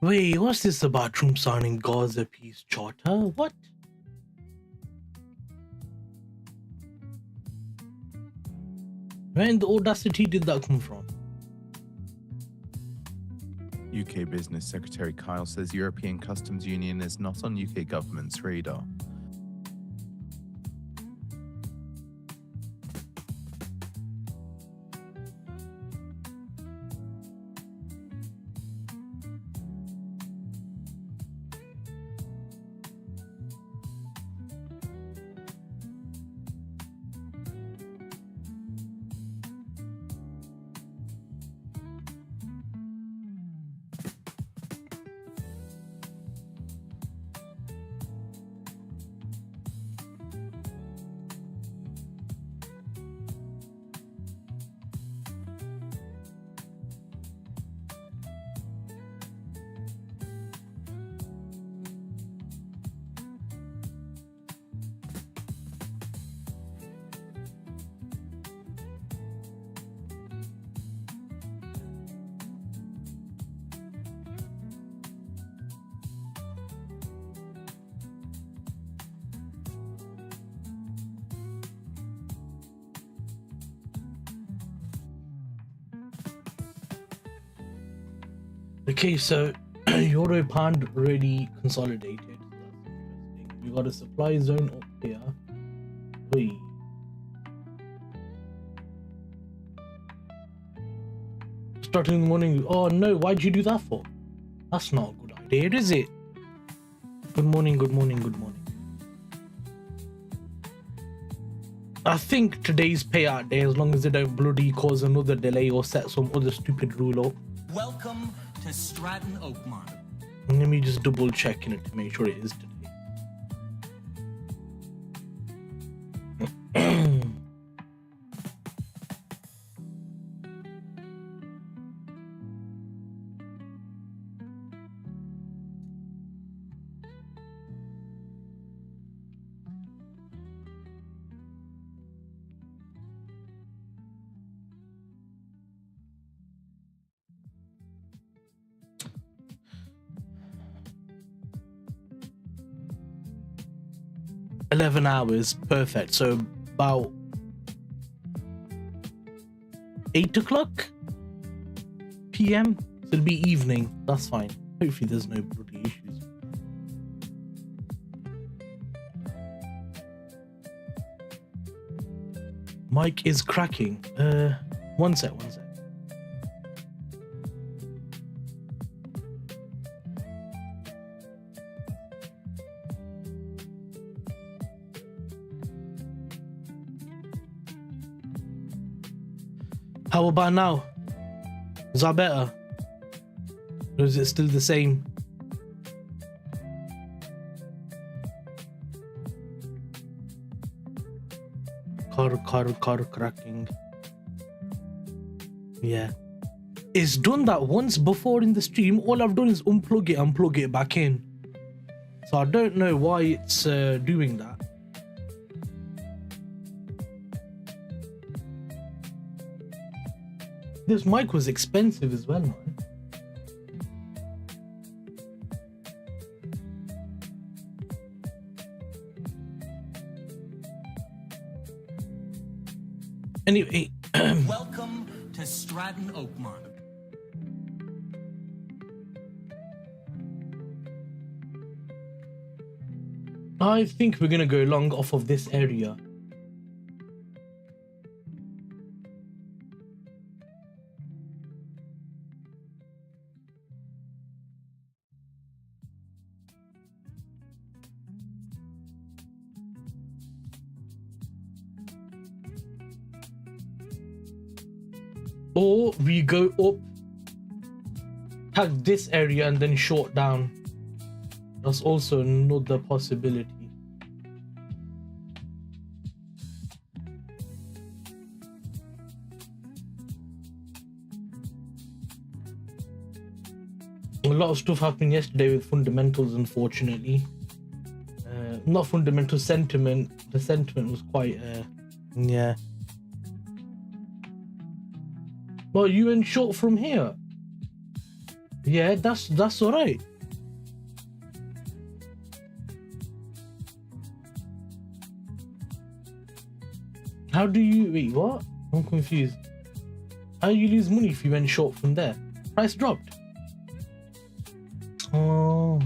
Wait, what's this about Trump signing Gaza peace charter? What? Where in the audacity did that come from? UK Business Secretary Kyle says European Customs Union is not on UK government's radar. Okay, so Euro pound already consolidated. That's interesting. You got a supply zone up here. Wait. Starting in the morning. Oh no, why'd you do that for? That's not a good idea, is it? Good morning, good morning, good morning. I think today's payout day, as long as they don't bloody cause another delay or set some other stupid rule up. Welcome to Stratton Oakmont. Let me just double check in it to make sure it is today. $11, perfect. So about 8 o'clock PM. So it'll be evening. That's fine. Hopefully there's no bloody issues. Mic is cracking. One sec. How about now? Is that better? Or is it still the same? Car cracking. Yeah. It's done that once before in the stream. All I've done is unplug it and plug it back in. So I don't know why it's doing that. This mic was expensive as well, man. Anyway, welcome to Stratton Oakmont. I think we're gonna go long off of this area. Or we go up, tag this area and then short down. That's also another possibility. A lot of stuff happened yesterday with fundamentals, unfortunately. Not fundamental, sentiment. The sentiment was quite, yeah. Well, you in short from here? Yeah, that's all right. How do you wait? What? I'm confused. How do you lose money if you went short from there? Price dropped. Oh.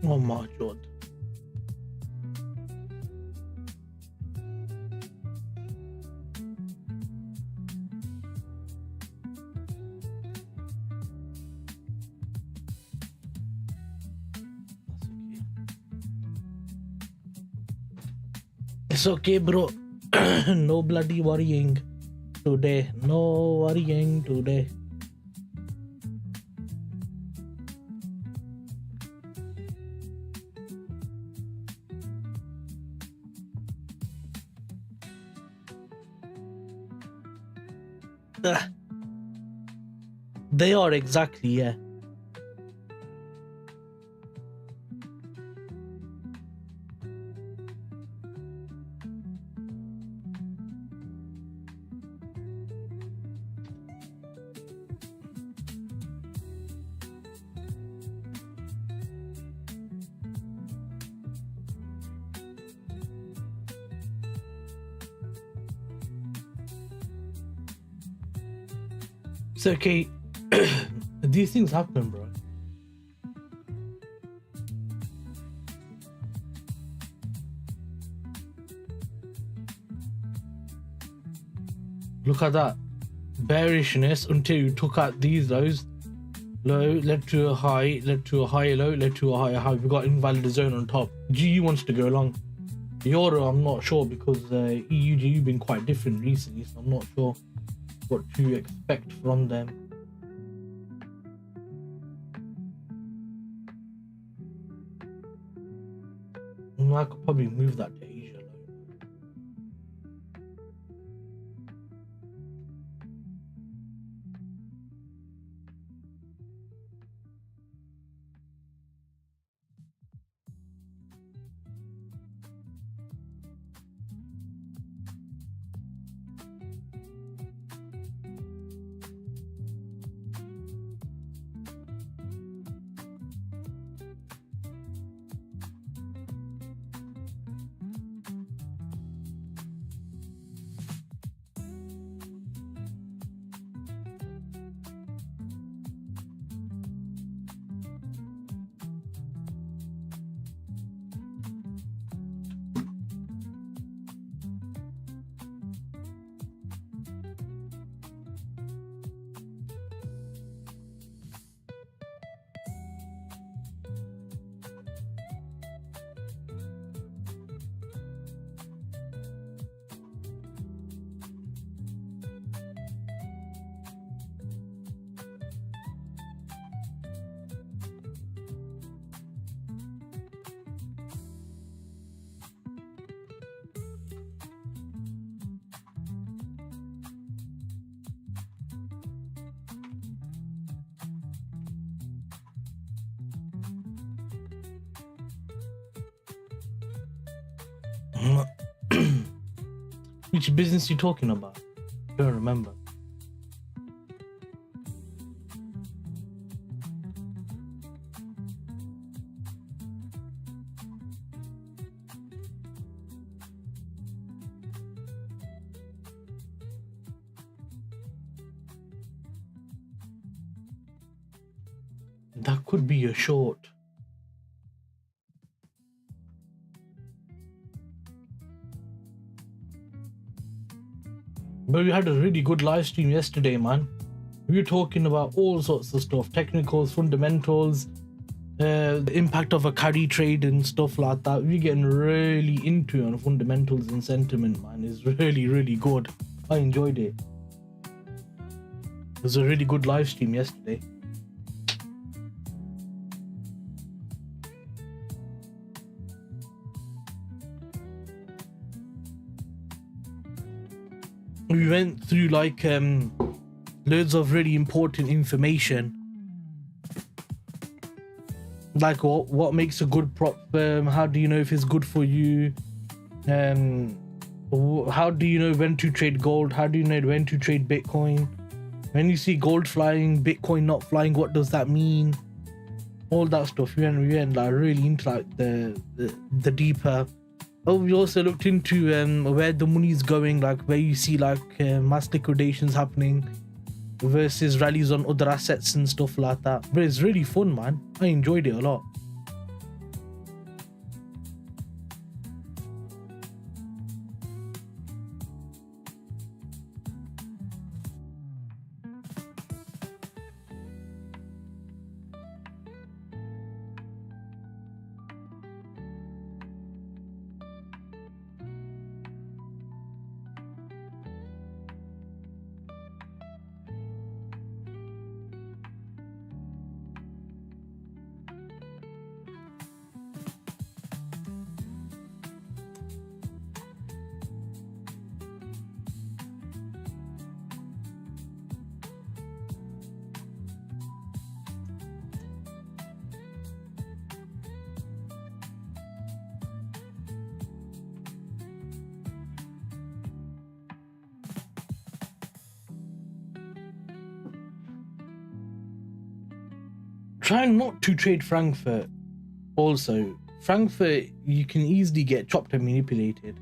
Oh my god. It's okay, bro. No bloody worrying today. No worrying today. They are exactly, yeah. It's okay. These things happen, bro. Look at that bearishness until you took out these lows. Low led to a high, led to a higher low, led to a higher high. We got invalid zone on top. GU wants to go long. Euro, I'm not sure because EU GU been quite different recently, so I'm not sure what to expect from them. I could probably move that to Asia. Which business you talking about? I don't remember. That could be a short. But we had a really good live stream yesterday, man. We were talking about all sorts of stuff, technicals, fundamentals, the impact of a carry trade and stuff like that. We're getting really into it on fundamentals and sentiment, man. It's really, really good. I enjoyed it. It was a really good live stream yesterday. We went through like loads of really important information, like what makes a good prop firm, how do you know if it's good for you, how do you know when to trade gold, how do you know when to trade Bitcoin, when you see gold flying, Bitcoin not flying, what does that mean, all that stuff. We went like really into like the deeper. Oh, we also looked into where the money's going, like where you see like mass liquidations happening versus rallies on other assets and stuff like that. But it's really fun, man. I enjoyed it a lot. Try not to trade Frankfurt. Also, Frankfurt, you can easily get chopped and manipulated.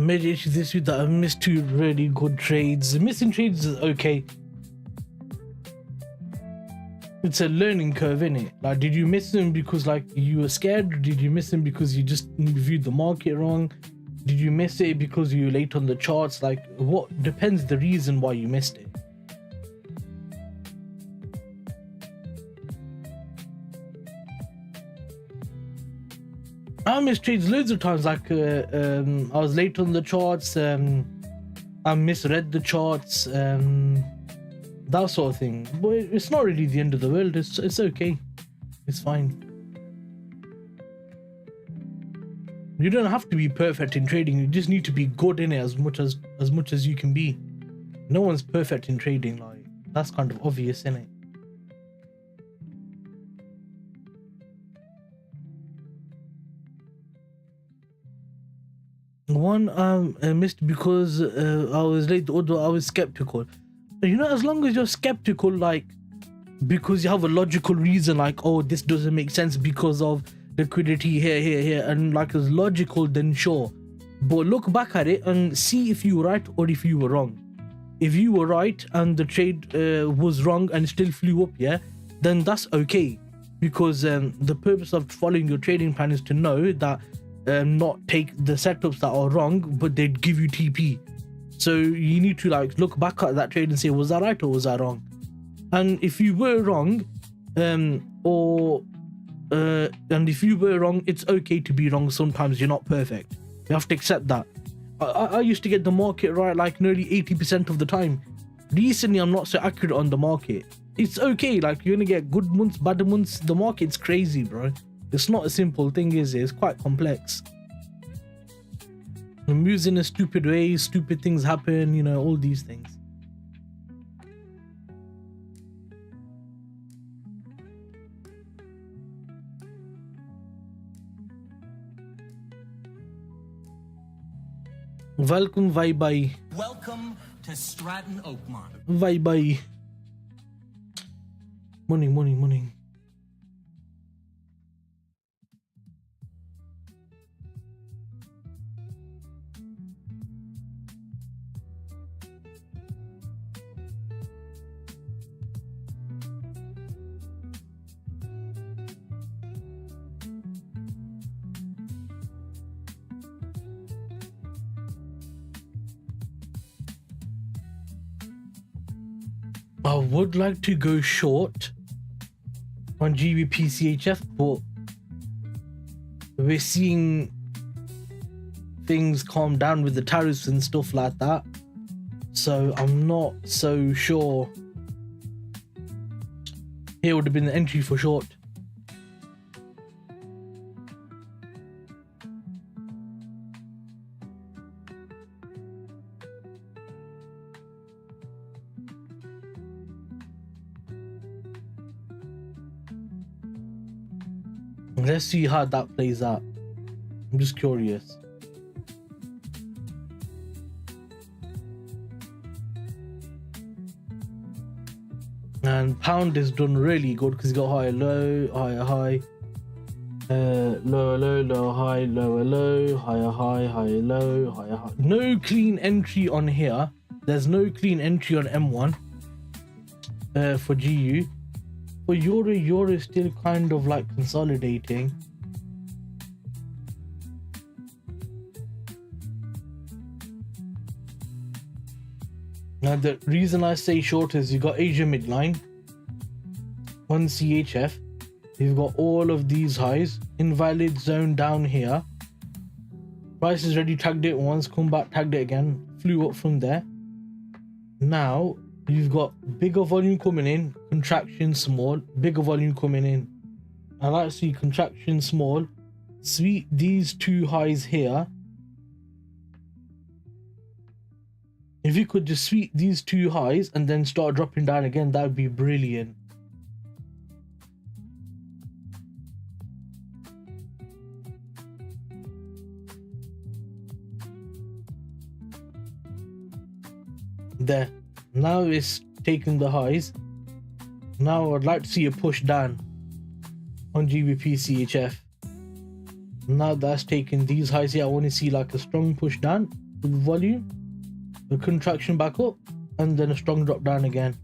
Major issues this week that I missed 2 really good trades. Missing trades is okay. It's a learning curve, innit? Like, did you miss them because like you were scared? Or did you miss them because you just viewed the market wrong? Did you miss it because you were late on the charts? Like, what depends the reason why you missed it. I missed trades loads of times, like I was late on the charts, I misread the charts, that sort of thing. But it's not really the end of the world. It's okay. It's fine. You don't have to be perfect in trading. You just need to be good in it as much as you can be. No one's perfect in trading. Like, that's kind of obvious, innit? One I missed because I was late, although I was skeptical. You know, as long as you're skeptical, like because you have a logical reason, like, oh, this doesn't make sense because of liquidity here, and like it's logical, then sure. But look back at it and see if you were right or if you were wrong. If you were right and the trade was wrong and still flew up, yeah, then that's okay. Because the purpose of following your trading plan is to know that not take the setups that are wrong, but they'd give you TP. So you need to like look back at that trade and say, was that right or was that wrong? And if you were wrong, and if you were wrong, it's okay to be wrong. Sometimes you're not perfect. You have to accept that. I used to get the market right like nearly 80% of the time. Recently, I'm not so accurate on the market. It's okay. Like, you're gonna get good months, bad months. The market's crazy, bro. It's not a simple thing, is it? It's quite complex. It moves in a stupid way, stupid things happen, you know, all these things. Welcome, bye bye. Welcome to Stratton Oakmont. Bye bye. Morning, morning, morning. I would like to go short on gbpchf, but we're seeing things calm down with the tariffs and stuff like that, so I'm not so sure here would have been the entry for short. Let's see how that plays out. I'm just curious. And pound is done really good because he got higher low, higher high, lower low, lower high, lower low, higher high, higher low, higher high. No clean entry on here. There's no clean entry on M1 for GU. For Euro is still kind of like consolidating. Now the reason I say short is you got Asia midline on CHF. You've got all of these highs, invalid zone down here. Price is already tagged it once, come back, tagged it again, flew up from there. Now you've got bigger volume coming in, contraction small, bigger volume coming in. I like to see contraction small, sweep these two highs here. If you could just sweep these two highs and then start dropping down again, that would be brilliant. There. Now it's taking the highs. Now I'd like to see a push down on gbpchf. Now that's taking these highs here. I want to see like a strong push down with volume, a contraction back up, and then a strong drop down again.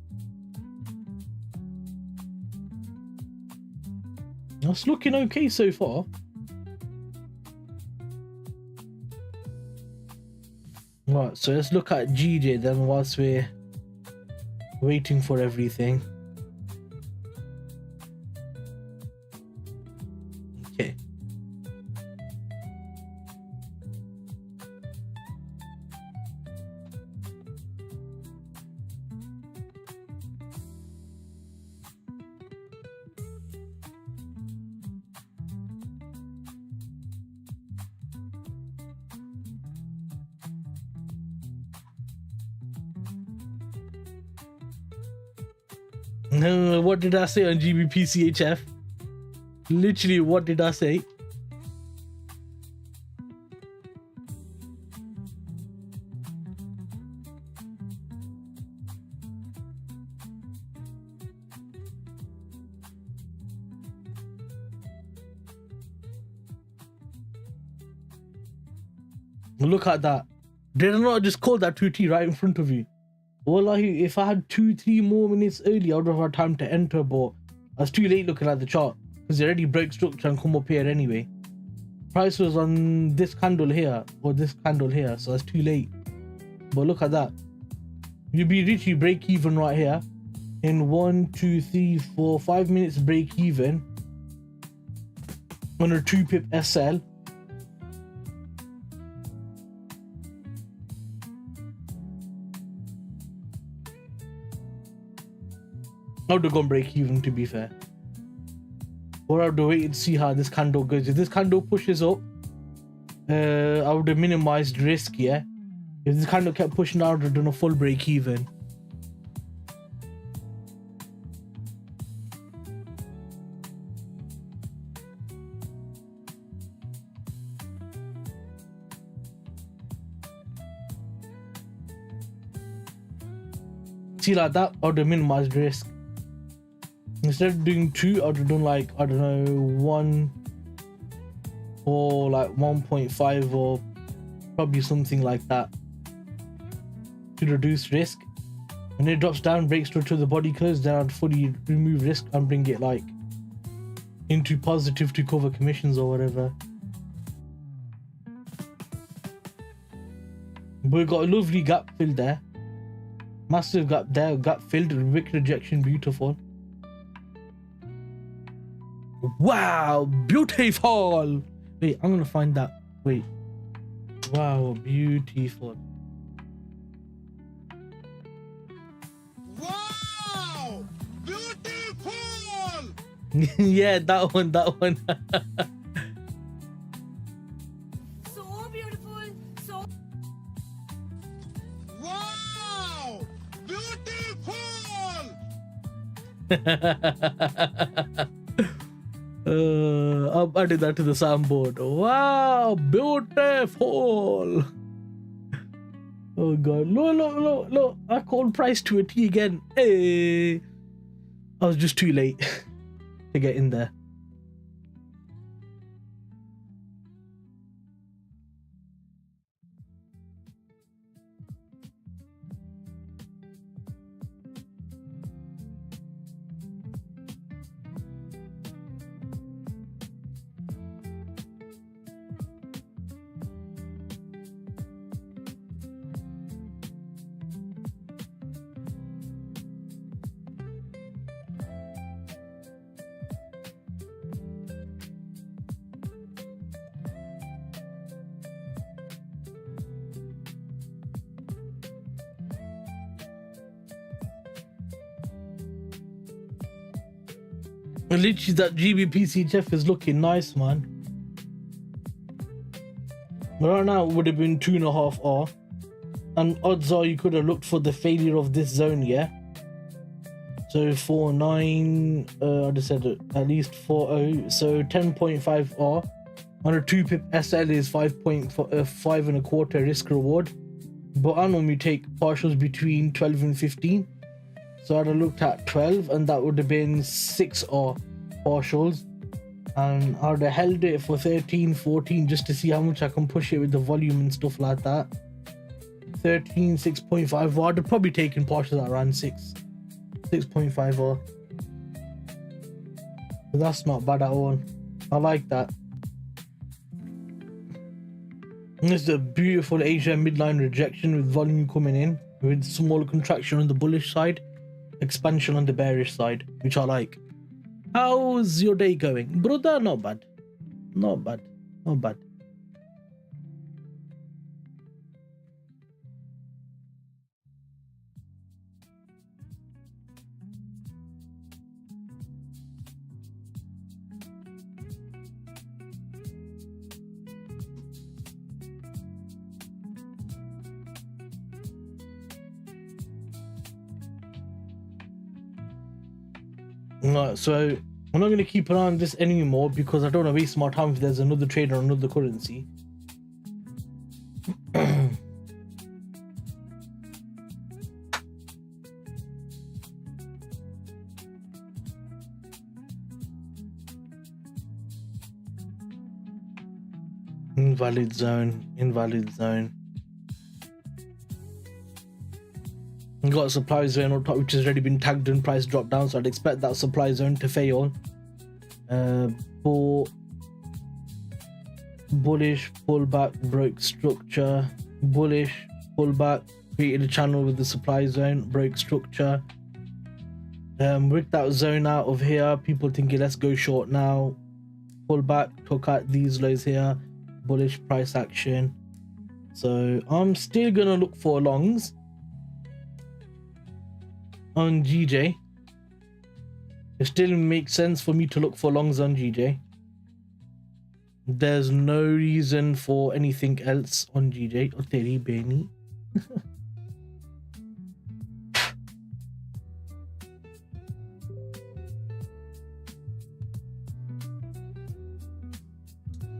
That's looking okay so far. Right, so let's look at GJ then whilst we're waiting for everything. Okay. What did I say on gbpchf? Literally, what did I say? Look at that. Did I not just call that 2T right in front of you? Wallahi, if I had 2-3 more minutes early, I would have had time to enter, but I was too late looking at the chart because it already broke structure and come up here anyway. Price was on this candle here or this candle here, so it's too late. But look at that. You'll be literally break even right here in 1, 2, 3, 4, 5 minutes break even on a 2-pip SL. I would have gone break even, to be fair. Or I would have waited to see how this candle goes. If this candle pushes up, I would have minimized risk, yeah. If this candle kept pushing out, I would have done a full break even. See, like that, I would have minimized risk. Instead of doing 2, I would have done like, I don't know, 1 or like 1.5 or probably something like that to reduce risk. When it drops down, breaks through to the body close, then I'd fully remove risk and bring it like into positive to cover commissions or whatever. But we've got a lovely gap filled there. Massive gap there, gap filled, wick rejection, beautiful. Wow, beautiful. Wait, I'm gonna find that. Wait. Wow, beautiful. Wow! Beautiful! Yeah, that one. So beautiful, so Wow! Beautiful! I did that to the soundboard. Wow, beautiful. Oh god, look, I called price to a T again. Hey, I was just too late to get in there. Literally, that gbpchf is looking nice, man. Right now it would have been 2.5R, and odds are you could have looked for the failure of this zone, yeah. So 4.9, I just said at least 4.0, so 10.5R on a 2 pip SL is 5 and a quarter risk reward, but I normally take partials between 12 and 15. So I'd have looked at 12 and that would have been 6R partials, and I'd have held it for 13, 14 just to see how much I can push it with the volume and stuff like that. 13, 6.5R, I'd have probably taken partials at around 6.5R. But that's not bad at all. I like that. And this is a beautiful Asia midline rejection with volume coming in, with small contraction on the bullish side, expansion on the bearish side, which I like. How's your day going, brother? Not bad. Right, so I'm not going to keep an eye on this anymore because I don't want to waste my time if there's another trade or another currency. Invalid zone. We got a supply zone on top which has already been tagged and price dropped down, so I'd expect that supply zone to fail. For bullish pullback, broke structure, bullish pullback, created a channel with the supply zone, broke structure. Ripped that zone out of here, people thinking let's go short now, pullback, took out these lows here, bullish price action. So I'm still gonna look for longs on GJ. It still makes sense for me to look for longs on GJ. There's no reason for anything else on GJ. Oh, teri beni.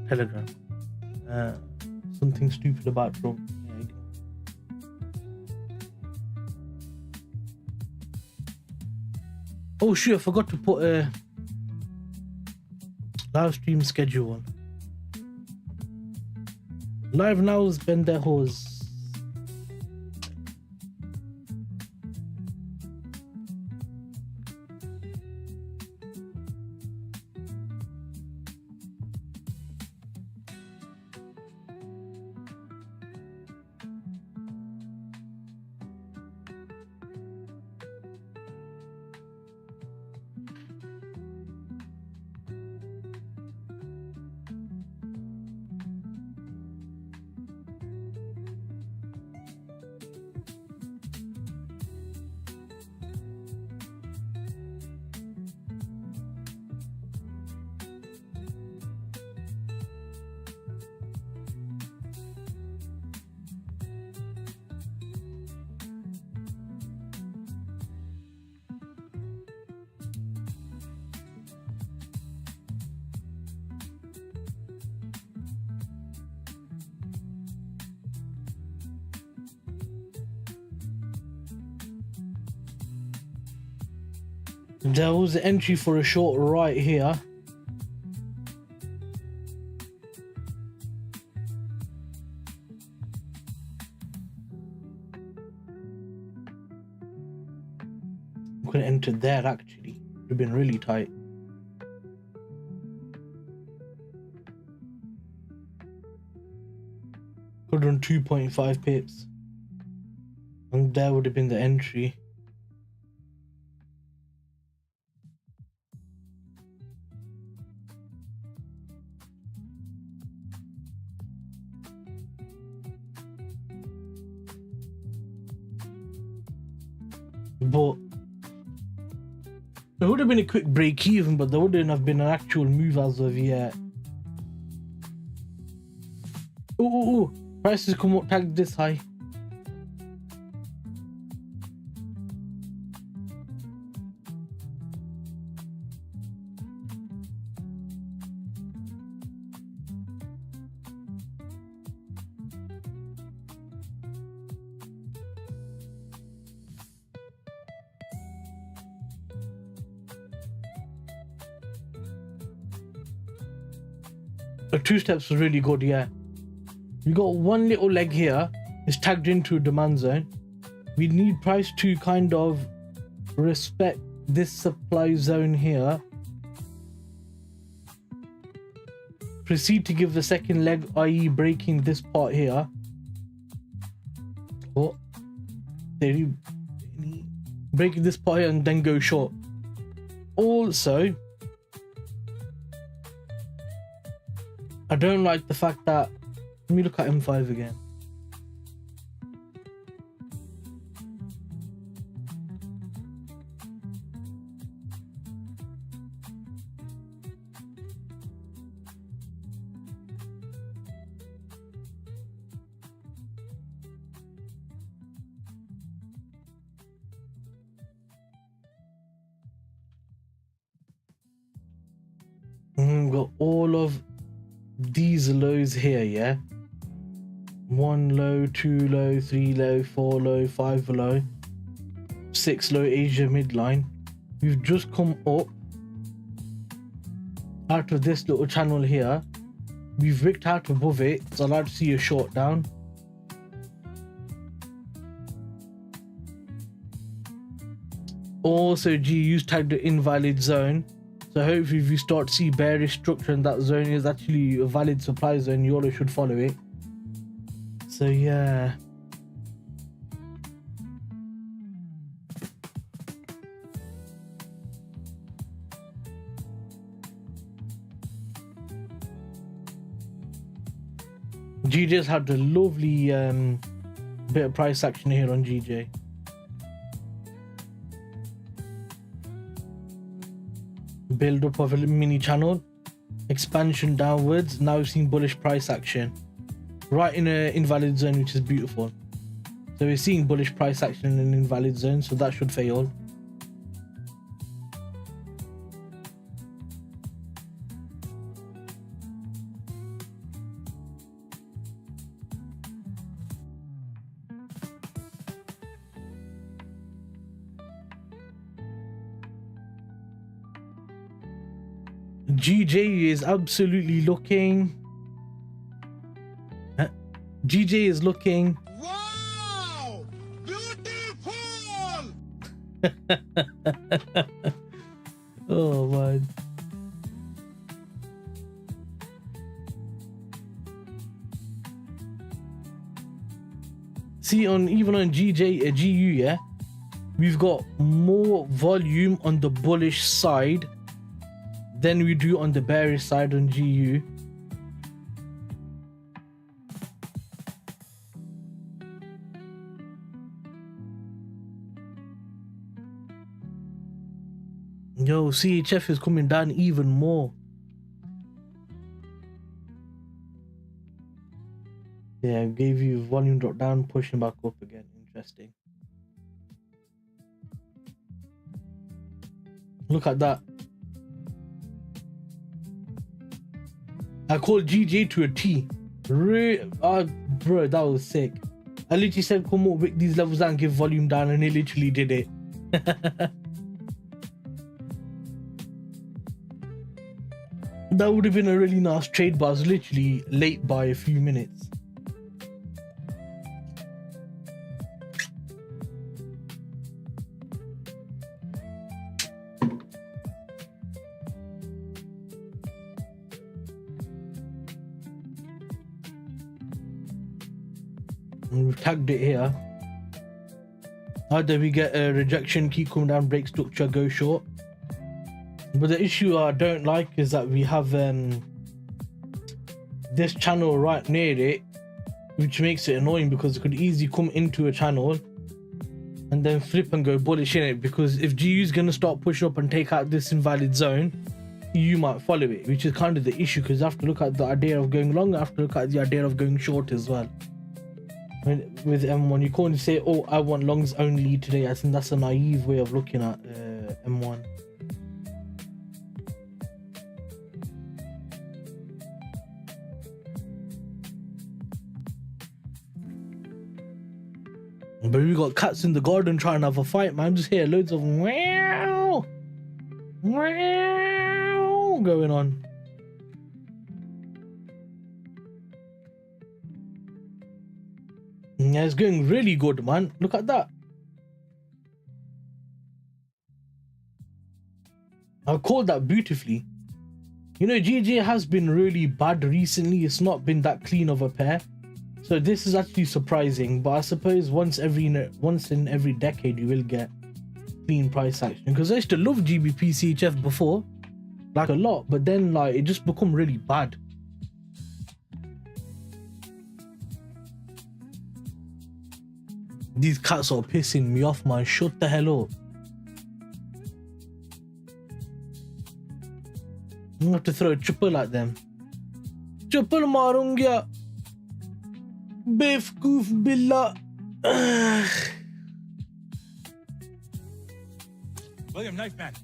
Telegram. Something stupid about Trump. Oh shoot, I forgot to put a live stream schedule on. Live now's pendejos. There was an entry for a short right here. I could have entered there actually. It would have been really tight. Could have done 2.5 pips. And there would have been the entry. But there would have been a quick break even, but there wouldn't have been an actual move as of yet. Oh, prices come up tagged this high. The two steps was really good, yeah. We got one little leg here, it's tagged into a demand zone. We need price to kind of respect this supply zone here. Proceed to give the second leg, i.e. breaking this part here. Oh, breaking this part here and then go short. Also, I don't like the fact that, let me look at M5 again. Got all of these lows here, yeah. 1 low, 2 low, 3 low, 4 low, 5 low, 6 low Asia midline. We've just come up out of this little channel here. We've wicked out above it. It's allowed to see a short down. Also, GU's tagged the invalid zone. So hopefully if you start to see bearish structure and that zone is actually a valid supply zone, you all should follow it. So yeah. GJ's had a lovely bit of price action here on GJ. Build up of a mini channel, expansion downwards. Now we've seen bullish price action right in an invalid zone, which is beautiful. So we're seeing bullish price action in an invalid zone, so that should fail. GJ is absolutely looking. GJ is looking. Wow! Beautiful! Oh man. See, even on GU, yeah, we've got more volume on the bullish side than we do on the bearish side on GU. Yo, CHF is coming down even more. Yeah, gave you volume drop down, pushing back up again. Interesting. Look at that. I called GJ to a T. Bro, that was sick. I literally said, come on, break these levels down, give volume down, and he literally did it. That would have been a really nice trade, but I was literally late by a few minutes. And we've tagged it here. Either we get a rejection, keep coming down, break structure, go short. But the issue I don't like is that we have this channel right near it, which makes it annoying because it could easily come into a channel and then flip and go bullish in it, because if GU is going to start pushing up and take out this invalid zone, you might follow it, which is kind of the issue, because you have to look at the idea of going long, you have to look at the idea of going short as well. With M1, you can't say, oh, I want longs only today. I think that's a naive way of looking at M1. But we got cats in the garden trying to have a fight, man. Just hear loads of meow, meow going on. Yeah, it's going really good, man. Look at that. I called that beautifully. You know, GJ has been really bad recently. It's not been that clean of a pair. So this is actually surprising, but I suppose once in every decade you will get clean price action, because I used to love GBPCHF before, like a lot, but then like it just become really bad. These cats are pissing me off, man. Shut the hell up. I'm gonna have to throw a triple at them. Triple marungia. Befkoof billah. William, knife man.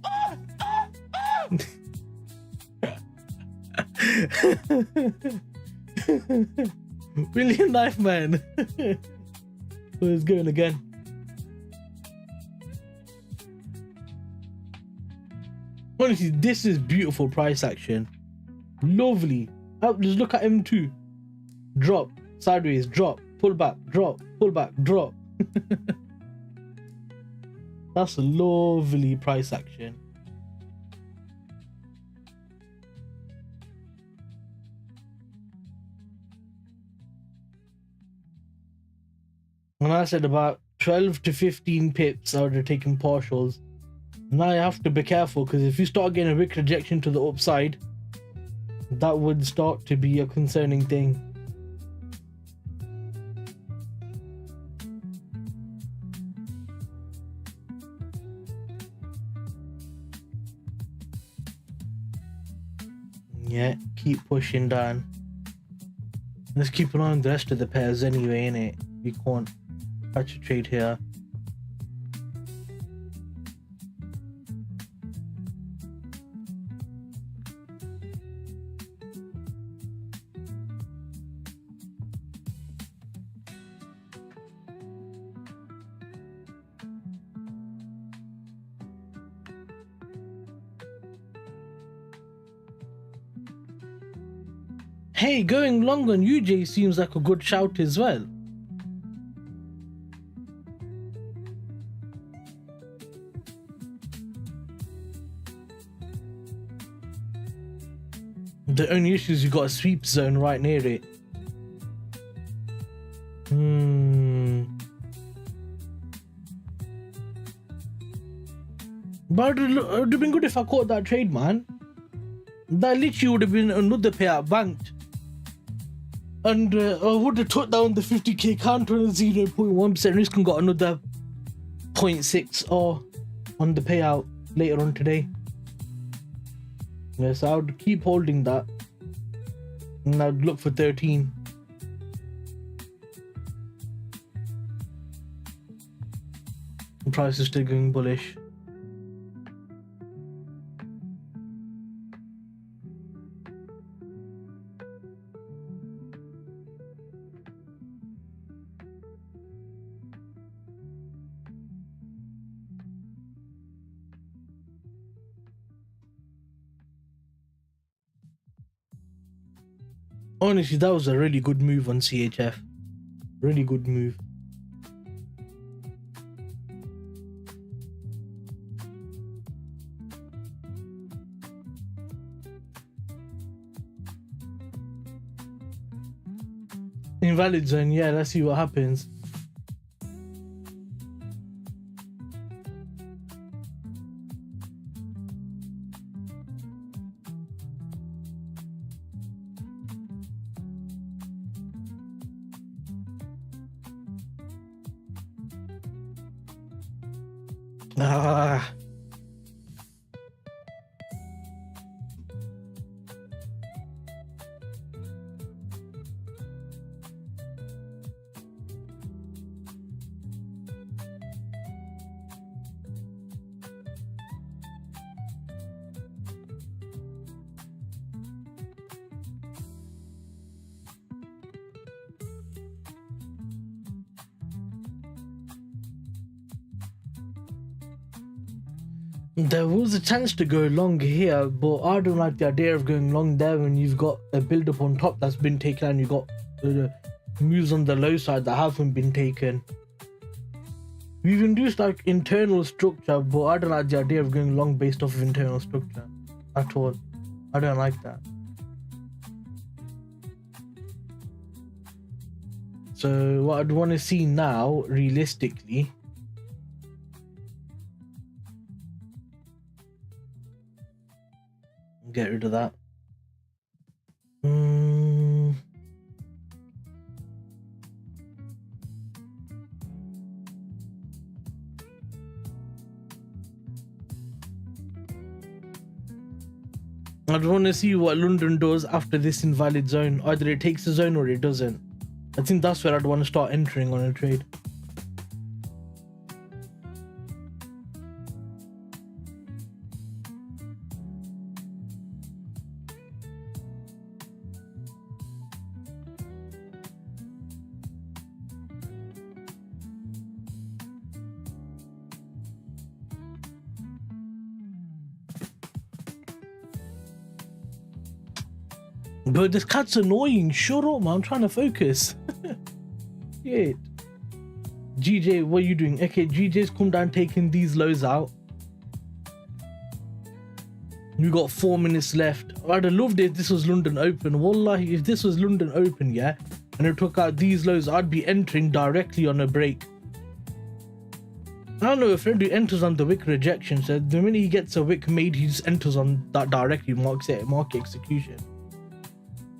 William Knife Man. Oh, it's going again. Honestly, this is beautiful price action. Lovely. Just look at M2. Drop. Sideways, drop, pull back, drop, pull back, drop. That's a lovely price action. And I said about 12 to 15 pips I would have taken partials. Now you have to be careful, because if you start getting a big rejection to the upside, that would start to be a concerning thing. Yeah, keep pushing down. Let's keep an eye on the rest of the pairs anyway, innit? We can't catch a trade here. Hey, going long on UJ seems like a good shout as well. The only issue is you got a sweep zone right near it. But it would have been good if I caught that trade, man. That literally would have been another payout banked. And I would have took down the 50k counter on a 0.1% risk and got another 0.6 or on the payout later on today. Yes, I would keep holding that. And I'd look for 13. The price is still going bullish. Honestly, that was a really good move on CHF. Really good move. Invalid zone, yeah, let's see what happens. Ah. There was a chance to go long here, but I don't like the idea of going long there when you've got a build up on top that's been taken and you've got moves on the low side that haven't been taken. We've induced like internal structure, but I don't like the idea of going long based off of internal structure at all. I don't like that. So what I'd want to see now, realistically, get rid of that. I'd want to see what London does after this invalid zone. Either it takes the zone or it doesn't. I think that's where I'd want to start entering on a trade. But this cat's annoying. Shut up, man. I'm trying to focus. Shit. GJ, what are you doing? Okay, GJ's come down taking these lows out. We got 4 minutes left. I'd have loved it if this was London Open. Wallahi, if this was London Open, yeah, and it took out these lows, I'd be entering directly on a break. I don't know, a friend who enters on the wick rejection said the minute he gets a wick made, he just enters on that directly, market execution.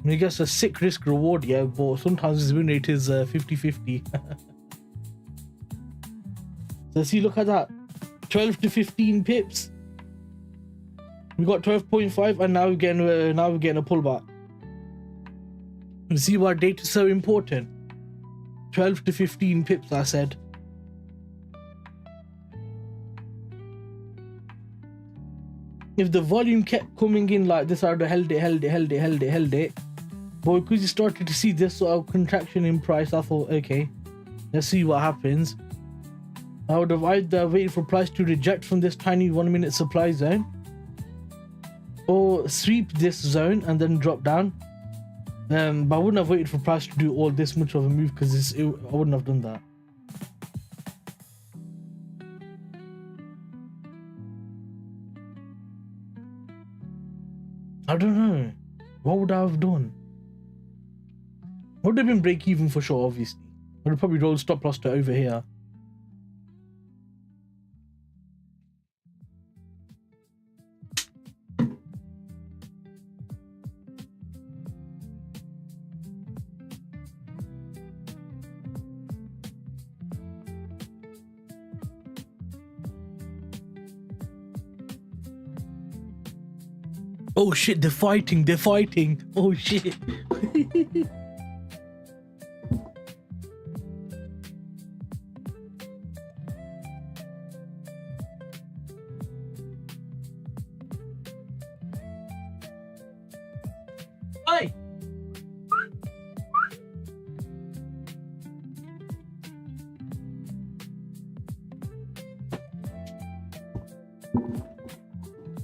And he gets a sick risk reward, yeah, but sometimes his win rate is 50-50. So see, look at that, 12 to 15 pips. We got 12.5, and now we're getting a pullback. You see why data is so important? 12 to 15 pips, I said. If the volume kept coming in like this, I'd have held it. But because you started to see this sort of contraction in price, I thought, okay, let's see what happens. I would have either waited for price to reject from this tiny 1 minute supply zone, or sweep this zone and then drop down. But I wouldn't have waited for price to do all this much of a move because I wouldn't have done that. I don't know. What would I have done? Would have been break even for sure, obviously. I would have probably rolled stop loss to over here. Oh shit, they're fighting, they're fighting. Oh shit. Hey.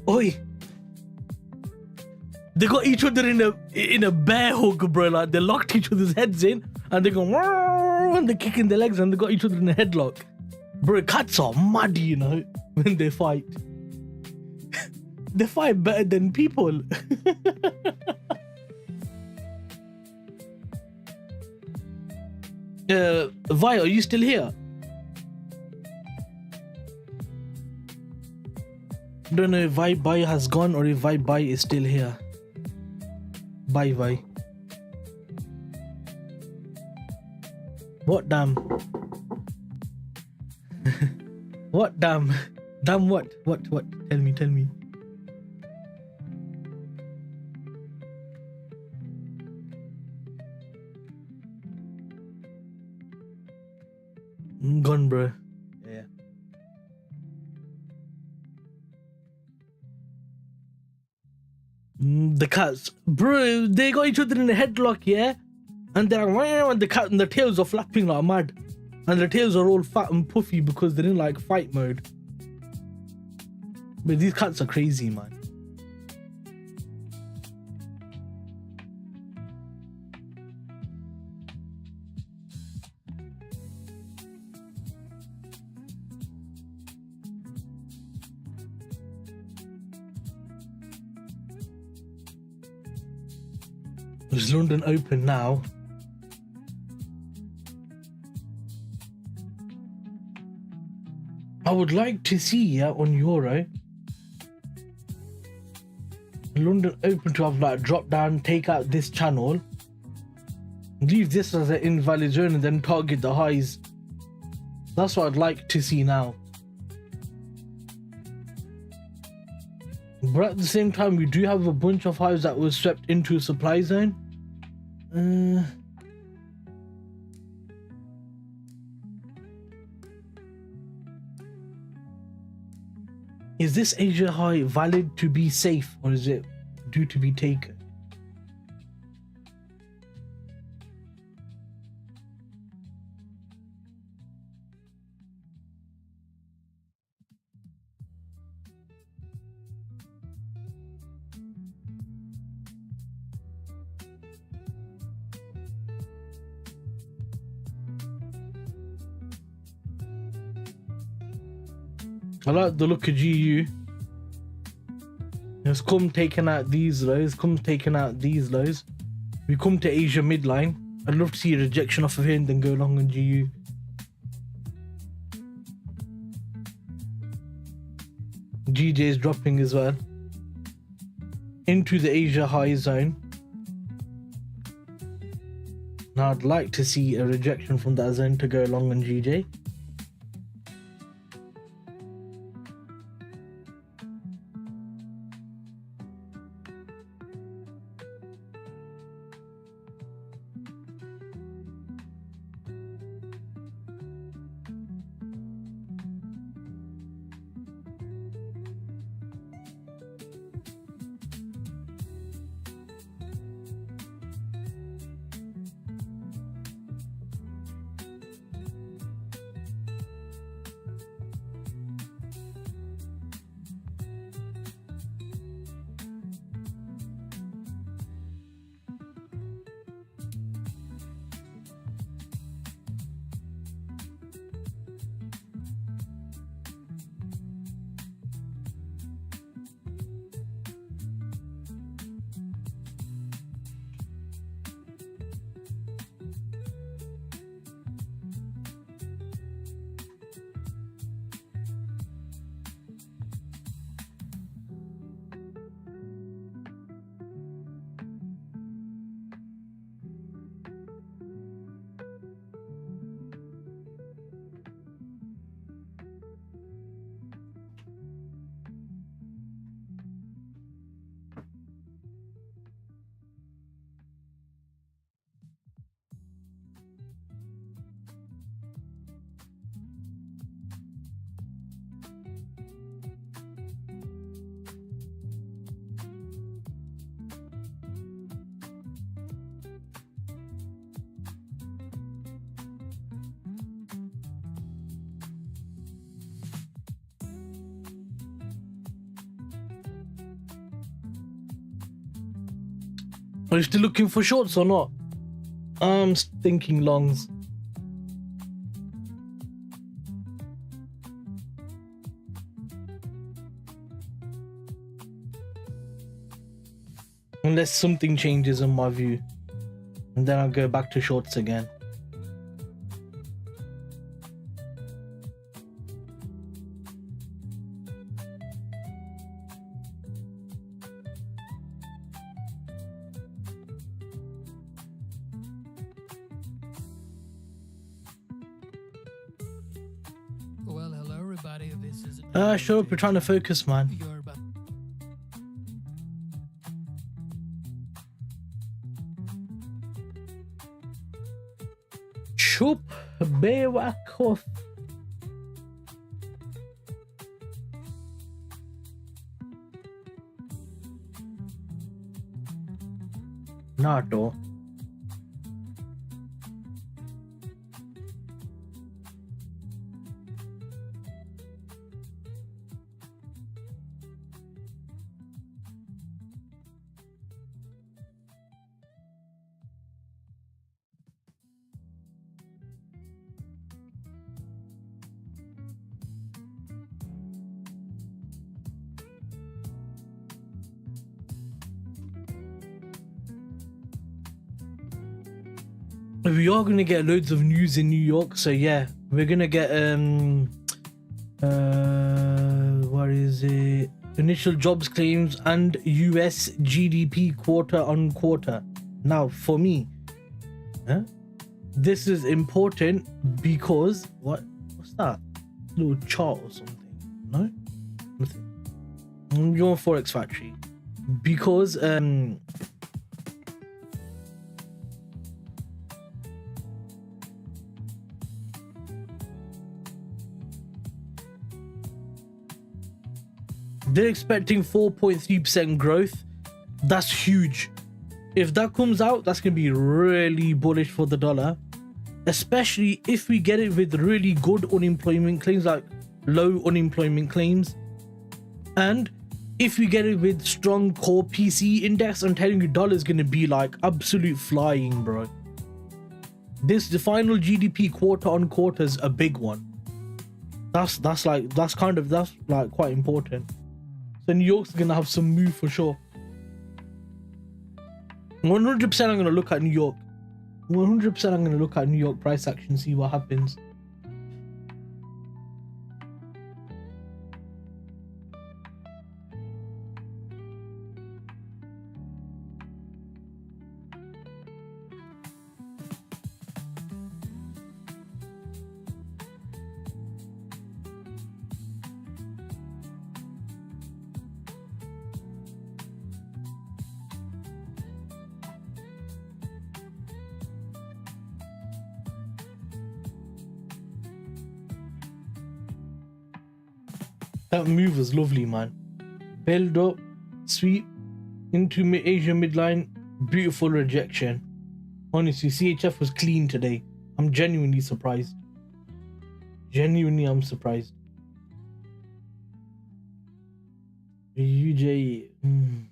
Oi. They got each other in a bear hug, bro. Like they locked each other's heads in, and they go and they're kicking their legs, and they got each other in a headlock. Bro, cats are mad, you know, when they fight. They fight better than people. Vi, are you still here? I don't know if Vi has gone or if Vi is still here. Bye. What damn? What damn? Damn what? What? Tell me. Gone, bro. Yeah. The cats, bro, they got each other in a headlock, yeah, and they're like, and the cat and the tails are flapping like mad, and their tails are all fat and puffy because they're in like fight mode. But these cats are crazy, man. Is London open now? I would like to see on Euro London open to have like drop down, take out this channel, leave this as an invalid zone, and then target the highs. That's what I'd like to see now. But at the same time, we do have a bunch of highs that was swept into a supply zone. Is this Asia high valid to be safe, or is it due to be taken? I like the look of GU. It's come taking out these lows, We come to Asia midline. I'd love to see a rejection off of here and then go long on GU. GJ is dropping as well into the Asia high zone. Now I'd like to see a rejection from that zone to go long on GJ. Are you still looking for shorts or not? I'm thinking longs. Unless something changes in my view. And then I'll go back to shorts again. Well, hello everybody. This is Sure, we're trying to focus, man. You're about Chup bewa kof. Nato. We are gonna get loads of news in New York, so yeah, we're gonna get what is it? Initial jobs claims and US GDP quarter on quarter. Now, for me, this is important because what's that? Little chart or something? No, nothing. You're on Forex Factory because they're expecting 4.3% growth. That's huge. If that comes out, that's going to be really bullish for the dollar, especially if we get it with really good unemployment claims, like low unemployment claims. And if we get it with strong core PC index, I'm telling you, dollar is going to be like absolute flying, bro. The final GDP quarter on quarter is a big one. That's like quite important. So New York's gonna have some move for sure. 100% I'm gonna look at New York. 100% I'm gonna look at New York price action, see what happens. That move was lovely, man. Build up, sweep into Asia midline, beautiful rejection. Honestly, CHF was clean today. I'm genuinely surprised. Genuinely, I'm surprised. UJ. And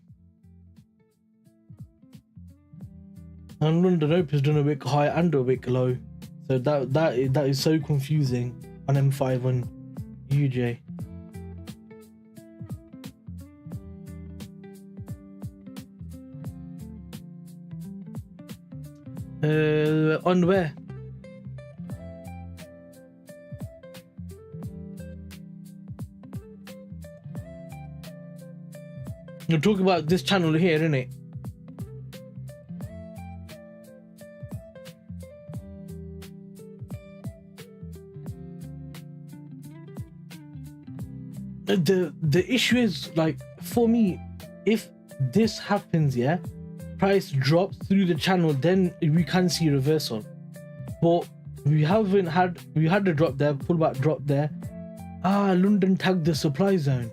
London Open has done a wick high and a wick low. So that is so confusing on M5 on UJ. On where? You're talking about this channel here, innit? The issue is, like, for me, if this happens, yeah, price drops through the channel, then we can see reversal. But we had a drop there, pullback drop there. London tagged the supply zone.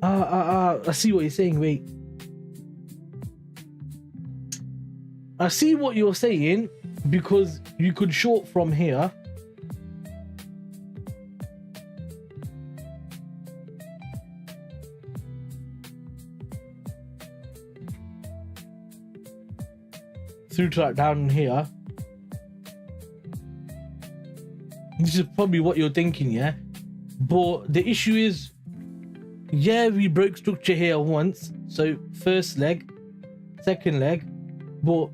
I see what you're saying. Wait, I see what you're saying, because you could short from here. through to that down here. This is probably what you're thinking, yeah? But the issue is, yeah, we broke structure here once. So first leg, second leg, but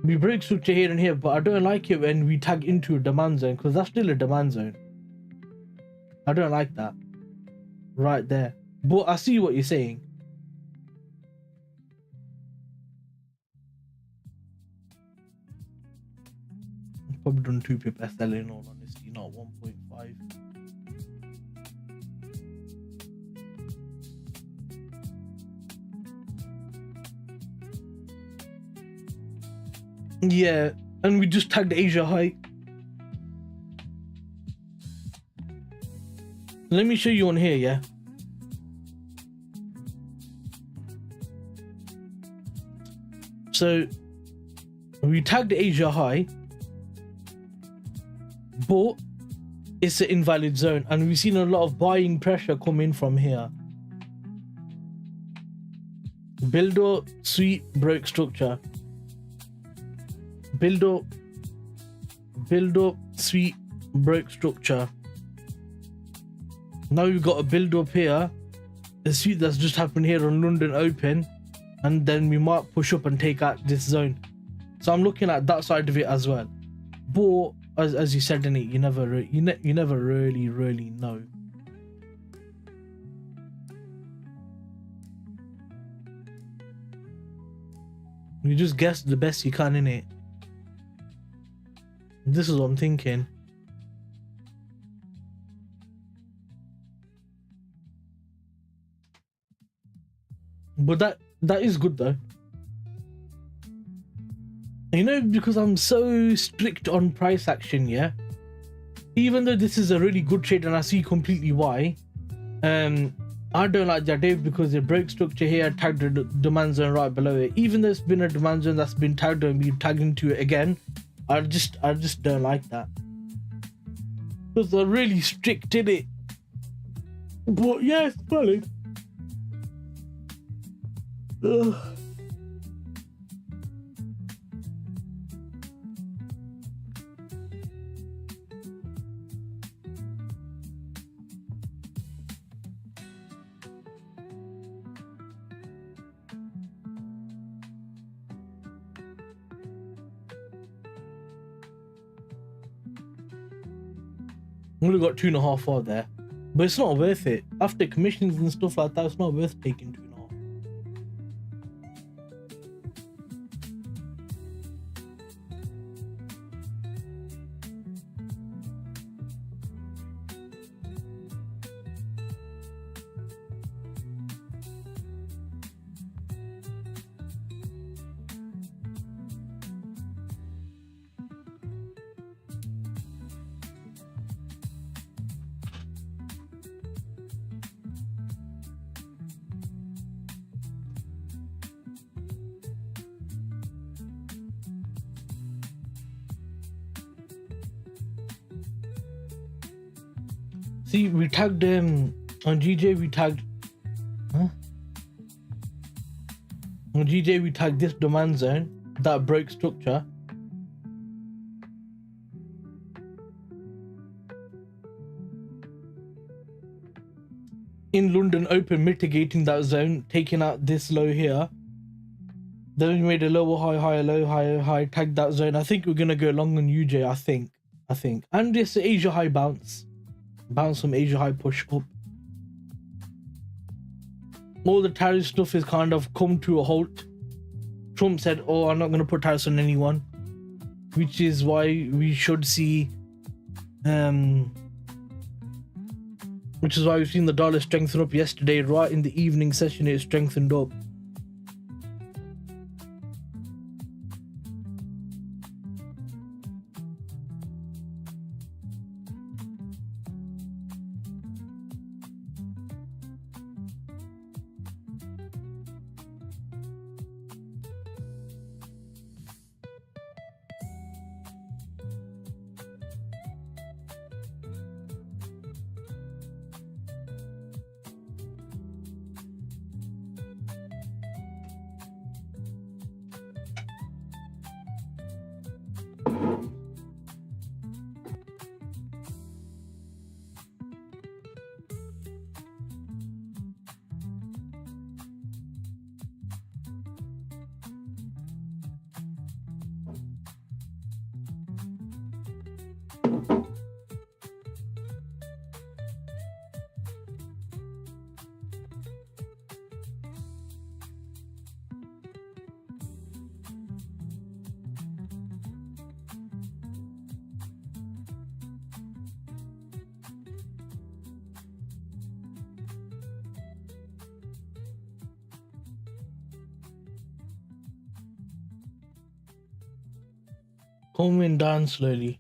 we broke structure here and here, but I don't like it when we tag into a demand zone, because that's still a demand zone. I don't like that right there. But I see what you're saying. I've probably done 2 pip SL in all honesty, not 1.5. Yeah, and we just tagged Asia high. Let me show you on here, yeah. So we tagged Asia high, but it's an invalid zone, and we've seen a lot of buying pressure come in from here. Builder, sweep, broke structure. Builder, sweep, broke structure. Now we've got a build up here, a sweep that's just happened here on London Open, and then we might push up and take out this zone. So I'm looking at that side of it as well. But as you said in it, you never really know. You just guess the best you can in it. This is what I'm thinking. But that is good though. You know, because I'm so strict on price action, yeah. Even though this is a really good trade and I see completely why, I don't like that day because it broke structure here, tagged the demand zone right below it. Even though it's been a demand zone that's been tagged and we tagged into it again, I just don't like that. Because they're really strict in it. But yeah, it's valid. Ugh. Only got 2.5 there, but it's not worth it. After commissions and stuff like that, it's not worth taking 2.5. See, we tagged on GJ, we tagged on GJ we tagged this demand zone that broke structure. In London Open, mitigating that zone, taking out this low here. Then we made a lower high, higher low, higher high, tagged that zone. I think we're gonna go long on UJ, I think. And this Asia high bounce from Asia high, push up. All the tariff stuff is kind of come to a halt. Trump said, oh, I'm not going to put tariffs on anyone, which is why we should see which is why we've seen the dollar strengthen up yesterday. Right in the evening session, it strengthened up. Coming down slowly.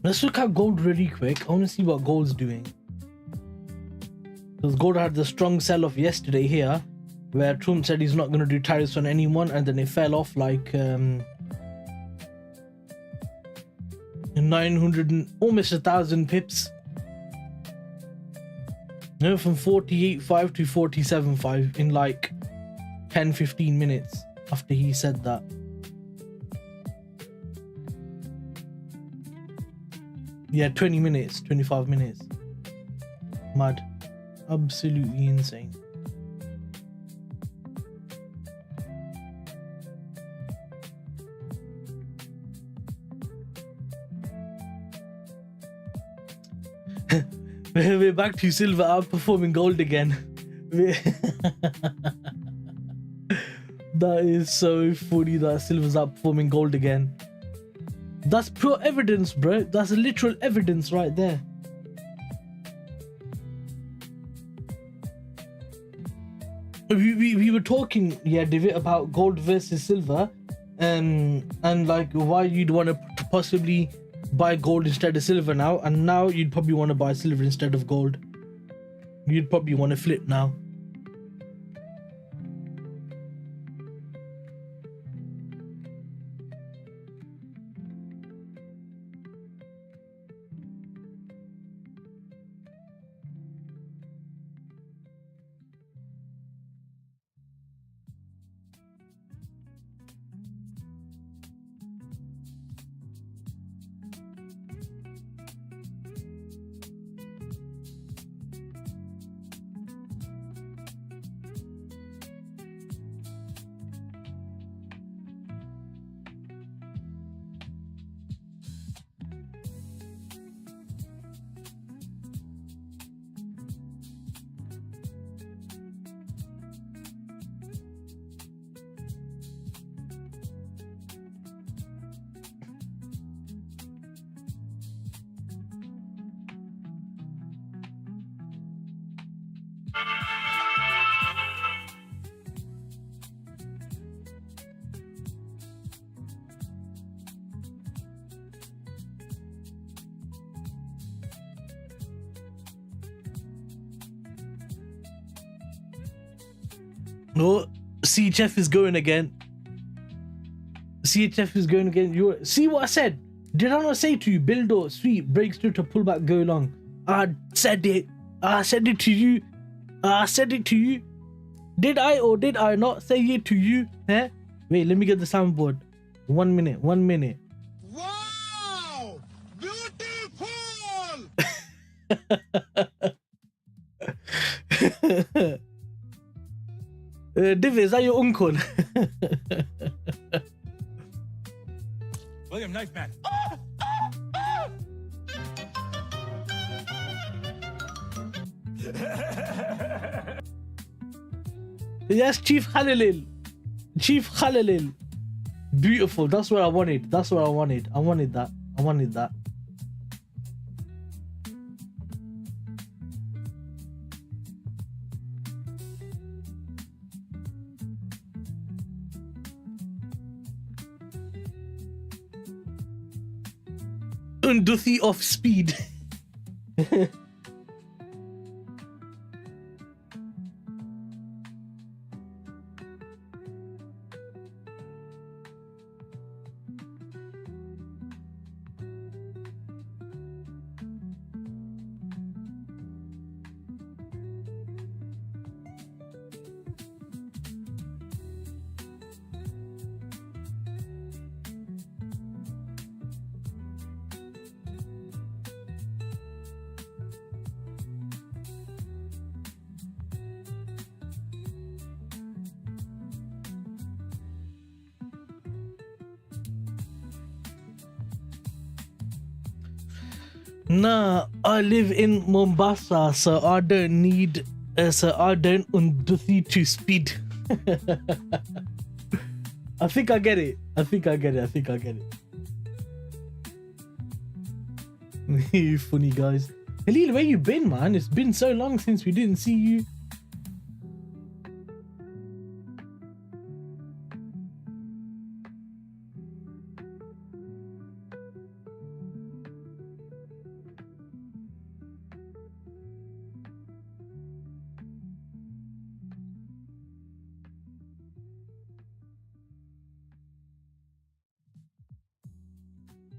Let's look at gold really quick. I want to see what gold's doing. Because gold had the strong sell-off yesterday here, where Trump said he's not going to do tariffs on anyone, and then it fell off like 900 and almost 1,000 pips. No, from 48.5 to 47.5 in like 10-15 minutes after he said that. Yeah, 20 minutes, 25 minutes. Mad. Absolutely insane. We're back to silver outperforming gold again. That is so funny that silver's outperforming gold again. That's pure evidence, bro. That's literal evidence right there. We were talking, yeah, David, about gold versus silver, and like why you'd want to possibly buy gold instead of silver now, and now you'd probably want to buy silver instead of gold. You'd probably want to flip now. No, CHF is going again. CHF is going again. You see what I said? Did I not say to you, build or sweep, breaks through to pull back, go long? I said it. I said it to you. I said it to you. Did I or did I not say it to you? Eh? Wait, let me get the soundboard. 1 minute. 1 minute. Wow! Beautiful! Div, is that your uncle? William, nice man. Yes, Chief Khalil. Chief Khalil. Beautiful. That's what I wanted. That's what I wanted. I wanted that. I wanted that. Unduthi of speed. Nah, I live in Mombasa, so I don't need, so I don't unduthi to speed. I think I get it. I think I get it. I think I get it. You funny guys. Halil, where you been, man? It's been so long since we didn't see you.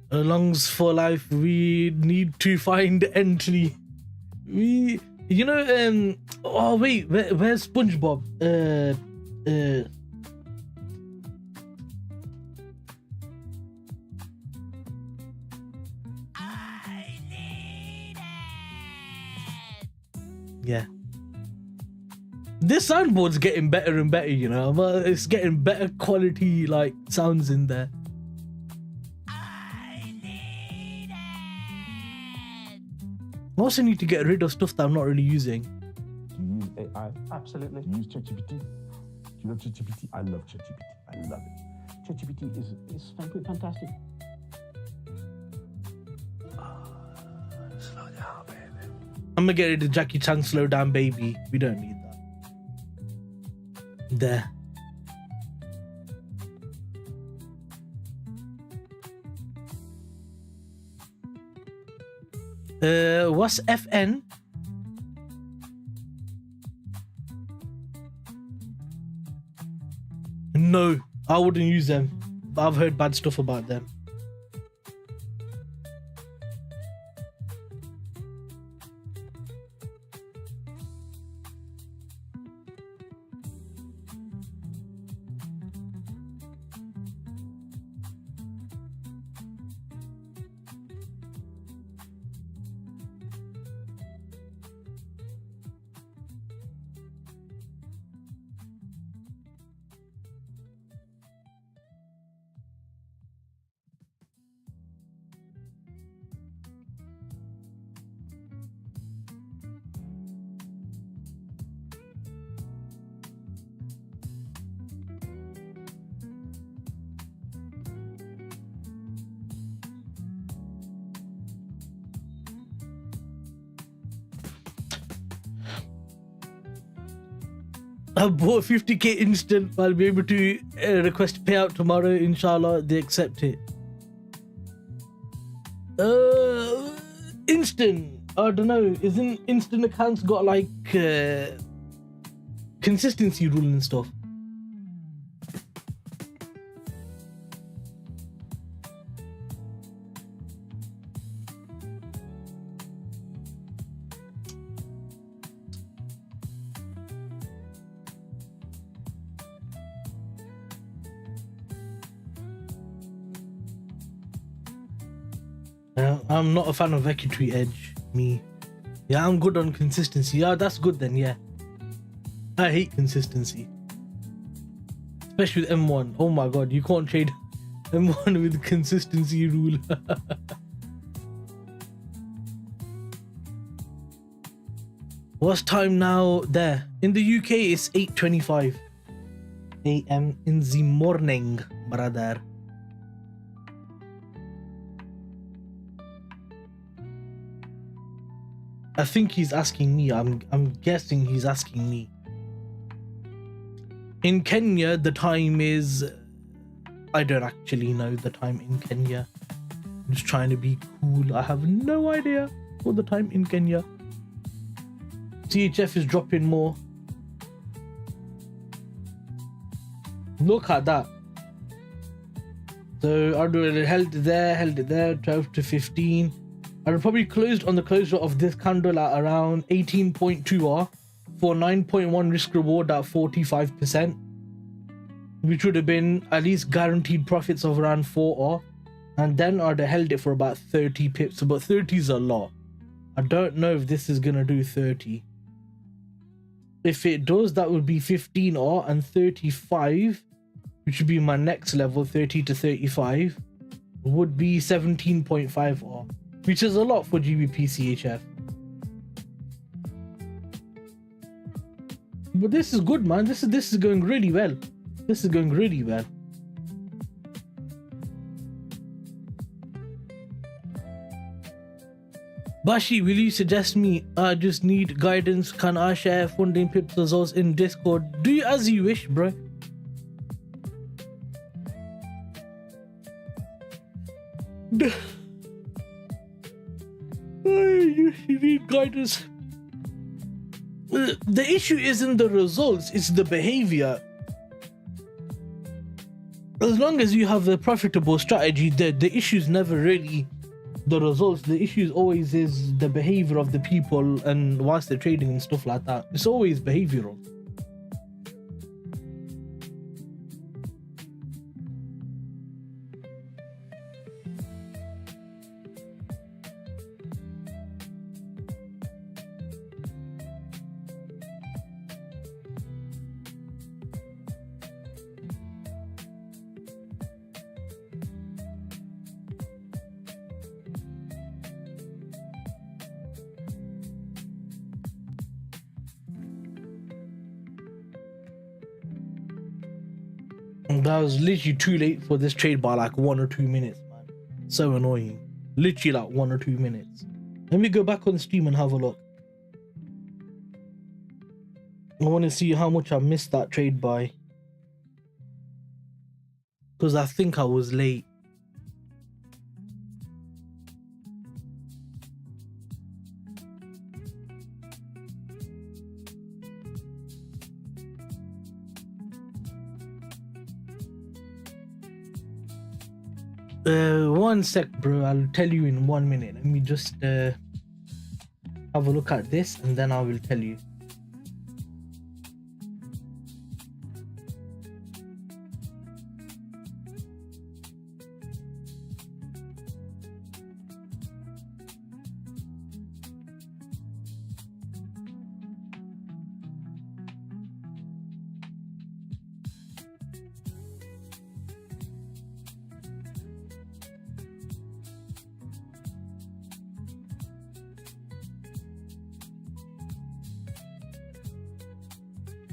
Lungs for life. We need to find entry. We, you know, oh wait, where's SpongeBob? I need it. Yeah. This soundboard's getting better and better, you know. It's getting better quality like sounds in there. I also need to get rid of stuff that I'm not really using. Do you use AI? Absolutely. Do you use ChatGPT? Do you love ChatGPT? I love ChatGPT. I love it. ChatGPT is fantastic. Slow down, baby. I'm gonna get rid of Jackie Chan Slow Down Baby. We don't need that. There. What's FN? No, I wouldn't use them. But I've heard bad stuff about them. I bought 50k instant. I'll be able to request payout tomorrow. Inshallah, they accept it. Instant. I don't know. Isn't instant accounts got like consistency rule and stuff. I'm not a fan of equity edge, me. Yeah, I'm good on consistency. Yeah, that's good then, yeah. I hate consistency. Especially with M1. Oh my god, you can't trade M1 with consistency rule. What's time now there? In the UK, it's 8:25 AM in the morning, brother. I think he's asking me. I'm guessing he's asking me. In Kenya, the time is... I don't actually know the time in Kenya. I'm just trying to be cool. I have no idea what the time in Kenya. CHF is dropping more. Look at that. So I'd held it there, 12 to 15. I'd probably closed on the closure of this candle at around 18.2R for 9.1 risk reward at 45%, which would have been at least guaranteed profits of around 4R. And then I'd have held it for about 30 pips, but 30 is a lot. I don't know if this is gonna do 30. If it does, that would be 15R, and 35, which would be my next level, 30 to 35, would be 17.5R. Which is a lot for GBPCHF. But this is good, man. This is going really well. This is going really well. Bashi, will you suggest me? I just need guidance. Can I share funding pips results in Discord? Do you as you wish, bro. You need guidance. The issue isn't the results, it's the behavior. As long as you have a profitable strategy, the issue is never really the results. The issue always is the behavior of the people and whilst they're trading and stuff like that. It's always behavioral. That was literally too late for this trade by like 1 or 2 minutes, man. So annoying. Literally like 1 or 2 minutes. Let me go back on stream and have a look. I want to see how much I missed that trade by. Because I think I was late. One sec, bro. I'll tell you in 1 minute. Let me just have a look at this and then I will tell you.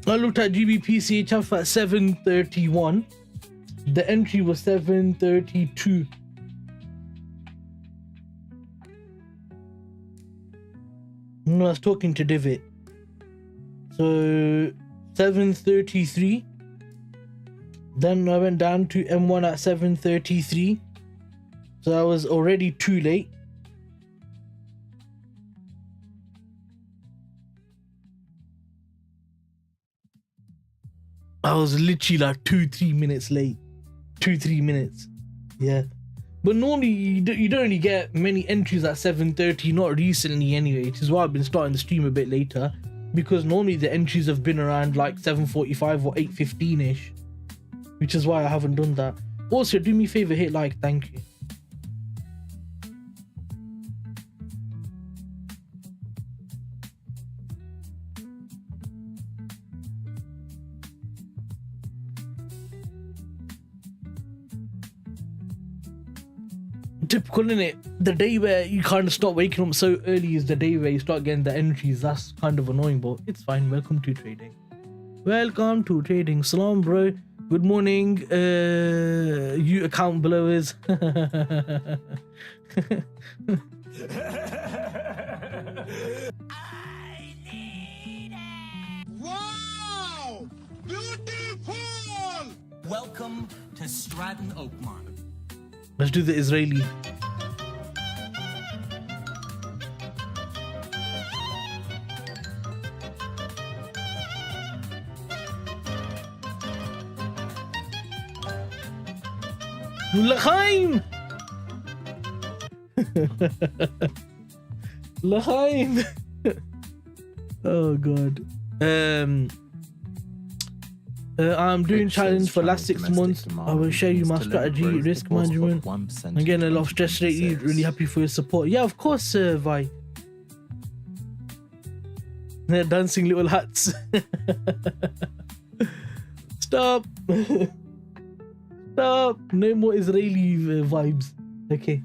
I looked at GBPCHF at 731. The entry was 732. I was talking to Divot. So 733. Then I went down to M1 at 733. So I was already too late. I was literally like 2-3 minutes late. 2-3 minutes. Yeah. But normally you don't really get many entries at 7:30, not recently anyway, which is why I've been starting the stream a bit later, because normally the entries have been around like 7:45 or 8:15ish, which is why I haven't done that. Also, do me a favor, hit like, thank you. Typical, innit? The day where you kind of start waking up so early is the day where you start getting the entries. That's kind of annoying, but it's fine. Welcome to trading. Welcome to trading. Salam, bro. Good morning, you account blowers. I need it. Wow! Beautiful! Welcome to Stratton Oakmont. Let's do the Israeli. L'chaim! L'chaim! Oh god. I'm doing challenge for last 6 months. I will show you my strategy, risk management. I'm getting a lot of stress lately. Really happy for your support. Yeah, of course, Vi. They're dancing little hats. Stop. Stop. No more Israeli vibes. Okay.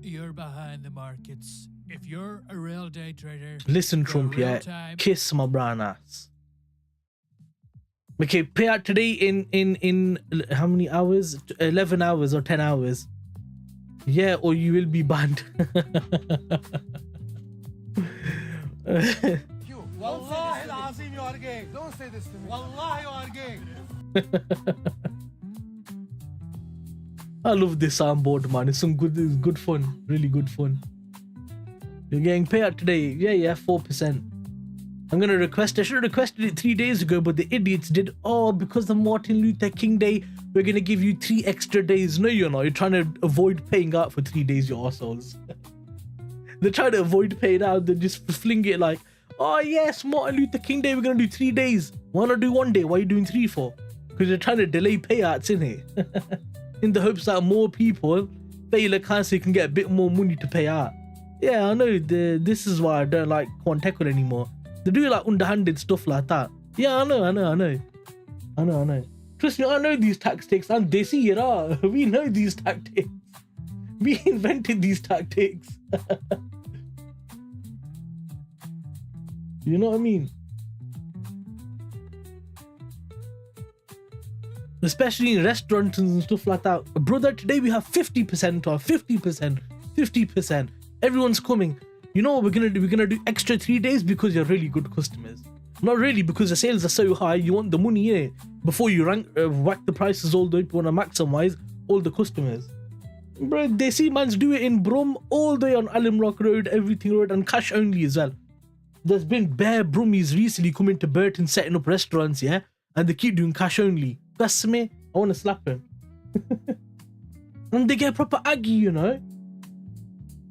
You're behind the markets. If you're a real day trader, Listen, for Trump, real yeah. time- Kiss my brown ass. Okay, pay out today in how many hours? 11 hours or 10 hours. Yeah, or you will be banned. Wallahi al-Azim, you are gay. Don't say this to me. Wallahi, you are gay. I love this soundboard, man. It's good fun. Really good fun. You're getting payout today. Yeah, 4%. I'm gonna request. I should have requested it 3 days ago, but the idiots did. Oh, because of Martin Luther King Day, we're gonna give you 3 extra days. No, you're not. You're trying to avoid paying out for 3 days, you assholes. They're trying to avoid paying out. They just fling it like, oh yes, Martin Luther King Day, we're gonna do 3 days. Why not do 1 day? Why are you doing 3 for? Because they're trying to delay payouts, innit? In the hopes that more people fail accounts so you can get a bit more money to pay out. Yeah, I know. This is why I don't like Quanteco anymore. They do like underhanded stuff like that. Yeah, I know. Trust me, I know these tactics, and they see it out. We know these tactics. We invented these tactics. You know what I mean? Especially in restaurants and stuff like that. Brother, today we have 50% off, 50%. Everyone's coming. You know what we're gonna do? We're gonna do extra 3 days because you're really good customers. Not really, because the sales are so high, you want the money in it before you whack the prices all the way. You want to maximize all the customers. Bro, they see mans do it in Brum all the way on Alimrock Road, everything road, and cash only as well. There's been bare Brummies recently coming to Burton setting up restaurants, yeah? And they keep doing cash only. That's me. I want to slap him. And they get proper aggy, you know?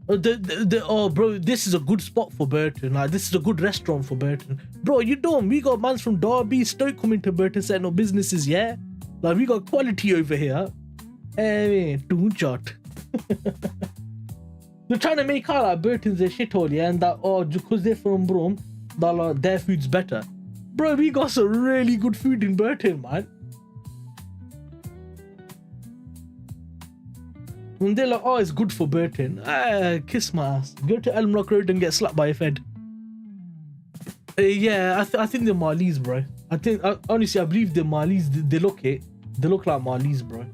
Oh, bro, this is a good spot for Burton. Like, this is a good restaurant for Burton. Bro, you don't. We got mans from Derby, Stoke coming to Burton setting up businesses, yeah? Like, we got quality over here. Hey, don't shot. They're trying to make out like Burton's a shithole, yeah? And that, oh, because they're from Brum, that like, their food's better. Bro, we got some really good food in Burton, man. And they're like, oh, it's good for Burton. Kiss my ass. Go to Elmrock Road and get slapped by a Fed. Yeah, I think they're Marlies, bro. Honestly, I believe they're Marlies. They look it. They look like Marlies, bro.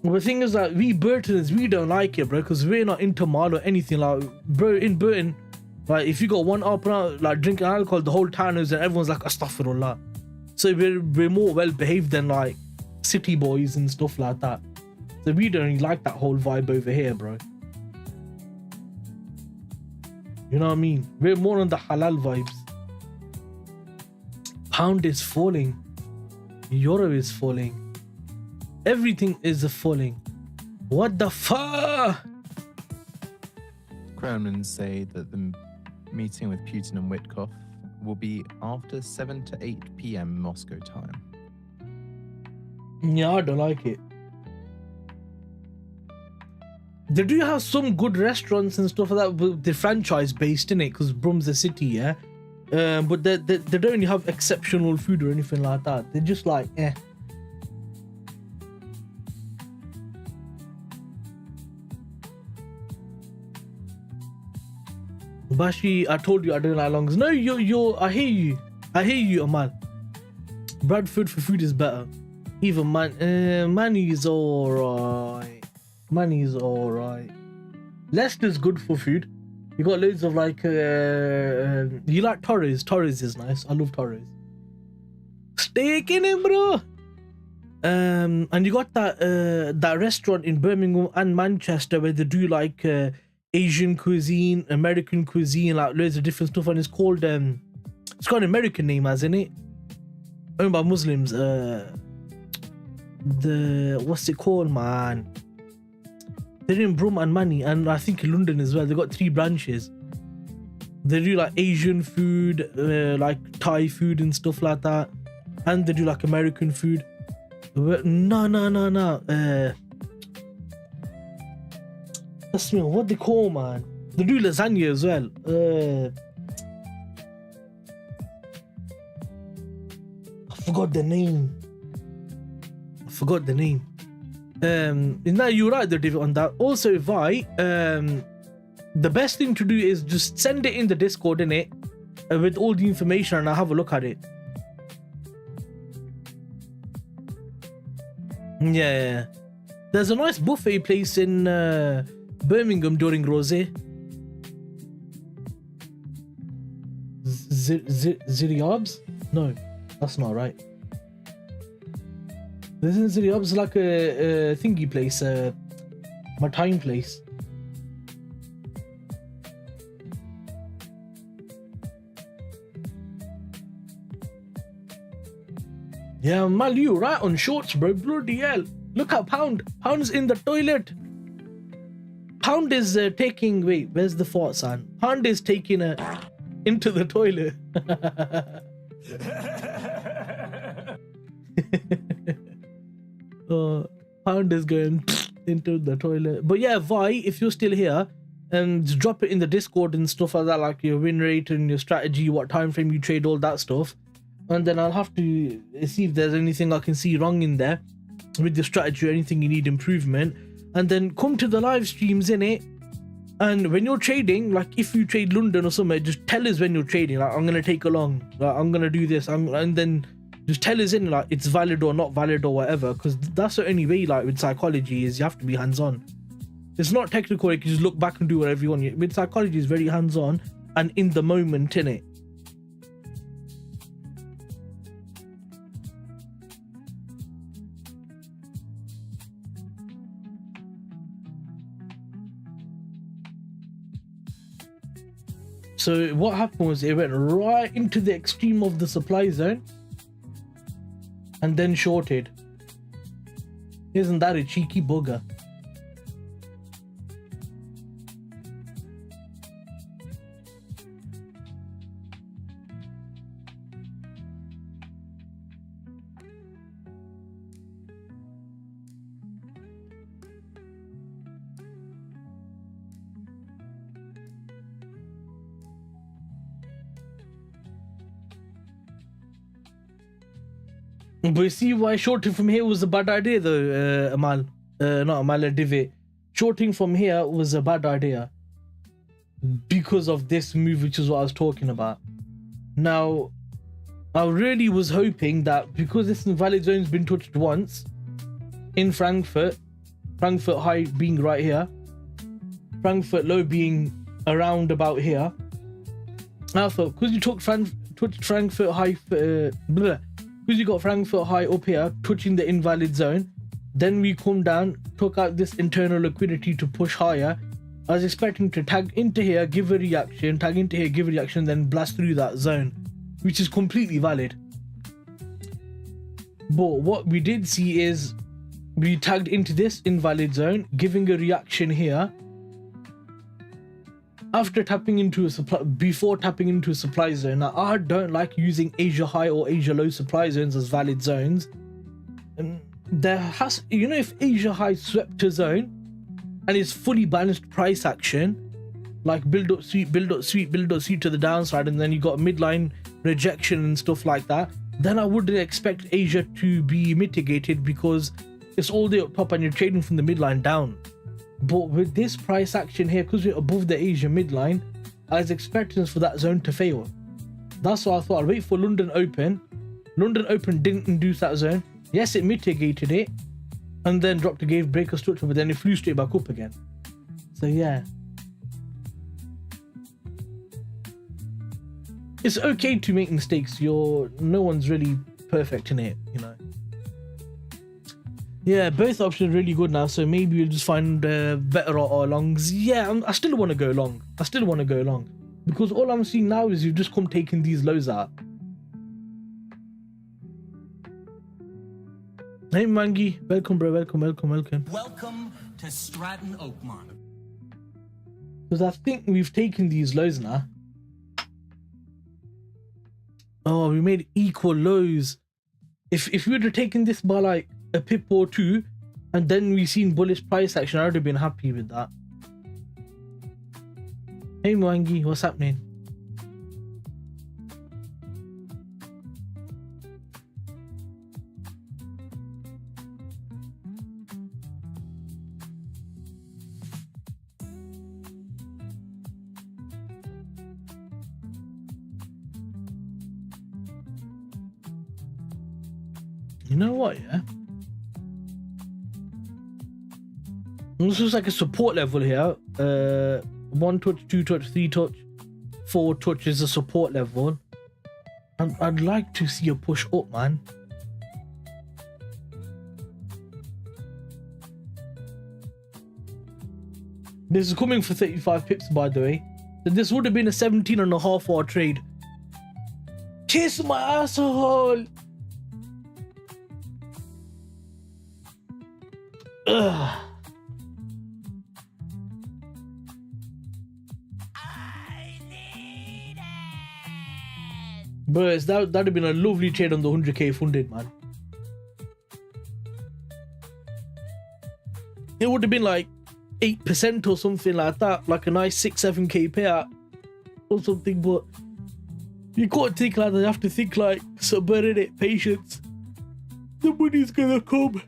But the thing is that we Burtons, we don't like it, bro, because we're not into Mal or anything. Like, bro, in Burton, like, if you got one up around, like, drinking alcohol, the whole town knows and everyone's like, astaghfirullah. So we're more well behaved than, like, city boys and stuff like that. So we don't really like that whole vibe over here, bro. You know what I mean? We're more on the halal vibes. Pound is falling. Euro is falling. Everything is falling. What the fuck? Kremlin say that the meeting with Putin and Witkoff will be after 7 to 8 p.m. Moscow time. Yeah, I don't like it. They do have some good restaurants and stuff like that, but they're franchise based, innit? Because Brum's a city, yeah? But they don't really have exceptional food or anything like that. They're just like, eh. Bashi, I told you I don't like longs. No, I hear you, Amal. Bradford for food is better. Even Manny's alright. Manny's alright. Leicester's good for food. You got loads of like, you like Torres? Torres is nice. I love Torres. Steak in it, bro. And you got that restaurant in Birmingham and Manchester where they do like Asian cuisine, American cuisine, like loads of different stuff, and it's called it's got an American name, hasn't it? Owned by Muslims. What's it called, man? They're in Brum and Manny, and I think in London as well. They got 3 branches. They do like Asian food, like Thai food and stuff like that, and they do like American food. No. That's me. What they call, man? They do lasagna as well. I forgot the name. Now you're right, the David, on that. Also, Vi, the best thing to do is just send it in the Discord, innit? With all the information, and I'll have a look at it. Yeah. There's a nice buffet place in Birmingham during Rosé. Ziriabs? No, that's not right. Isn't Ziriabs like a thingy place, my time place? Yeah, Mal, you right on shorts, bro. Bloody hell. Look at Pound. Pound's in the toilet. Pound is taking... Wait, where's the fart sign? Pound is taking into the toilet. Pound is going into the toilet. But yeah, Vi, if you're still here, just drop it in the Discord and stuff like that, like your win rate and your strategy, what time frame you trade, all that stuff. And then I'll have to see if there's anything I can see wrong in there with the strategy or anything you need improvement. And then come to the live streams, innit? And when you're trading, like if you trade London or somewhere, just tell us when you're trading. Like, I'm going to take along, like, I'm going to do this. And then just tell us in, like, it's valid or not valid or whatever. Because that's the only way, like, with psychology is you have to be hands-on. It's not technical. You can just look back and do whatever you want. With psychology, it's very hands-on and in the moment, innit? So what happened was it went right into the extreme of the supply zone and then shorted. Isn't that a cheeky bugger? But you see why shorting from here was a bad idea though, Amal. Not Amal, Divot. Shorting from here was a bad idea. Because of this move, which is what I was talking about. Now, I really was hoping that because this invalid zone's been touched once, in Frankfurt high being right here, Frankfurt low being around about here, I thought, because you touched Frankfurt high, because you got Frankfurt high up here touching the invalid zone, Then we come down, took out this internal liquidity to push higher. I was expecting to tag into here, give a reaction, tag into here, give a reaction, then blast through that zone, which is completely valid. But what we did see is we tagged into this invalid zone, giving a reaction here. After tapping into a supply, before tapping into a supply zone. Now, I don't like using Asia high or Asia low supply zones as valid zones. And there has, you know, if Asia high swept a zone and it's fully balanced price action, like build up, sweep, build up, sweep, build up, sweep to the downside, and then you got midline rejection and stuff like that, then I wouldn't expect Asia to be mitigated because it's all the way up top and you're trading from the midline down. But with this price action here, because we're above the Asia midline, I was expecting for that zone to fail. That's why I thought I'll wait for London Open. London Open didn't induce that zone. Yes, it mitigated it and then dropped a gave breaker structure, but then it flew straight back up again. So yeah, it's okay to make mistakes. No one's really perfect in it, you know. Yeah, both options are really good now, so maybe we'll just find better or longs. Yeah, I still want to go long. Because all I'm seeing now is you've just come taking these lows out. Hey Mangi, welcome bro, welcome. Welcome to Stratton Oakmont. Because I think we've taken these lows now. Oh, we made equal lows. If we would have taken this by like a pip or two and then we seen bullish price action, I would have been happy with that. Hey Mwangi, what's happening? You know what, yeah? This looks like a support level here. 1 touch, 2 touch, 3 touch, 4 touch is a support level. And I'd like to see a push up, man. This is coming for 35 pips, by the way. So this would have been a 17.5 hour trade. Kiss my asshole! Ugh. Bro, that'd have been a lovely trade on the 100k funded, man. It would have been like 8% or something like that, like a nice 6-7k payout or something. But you can't think like that. You have to think like subordinate patience. The money's gonna come.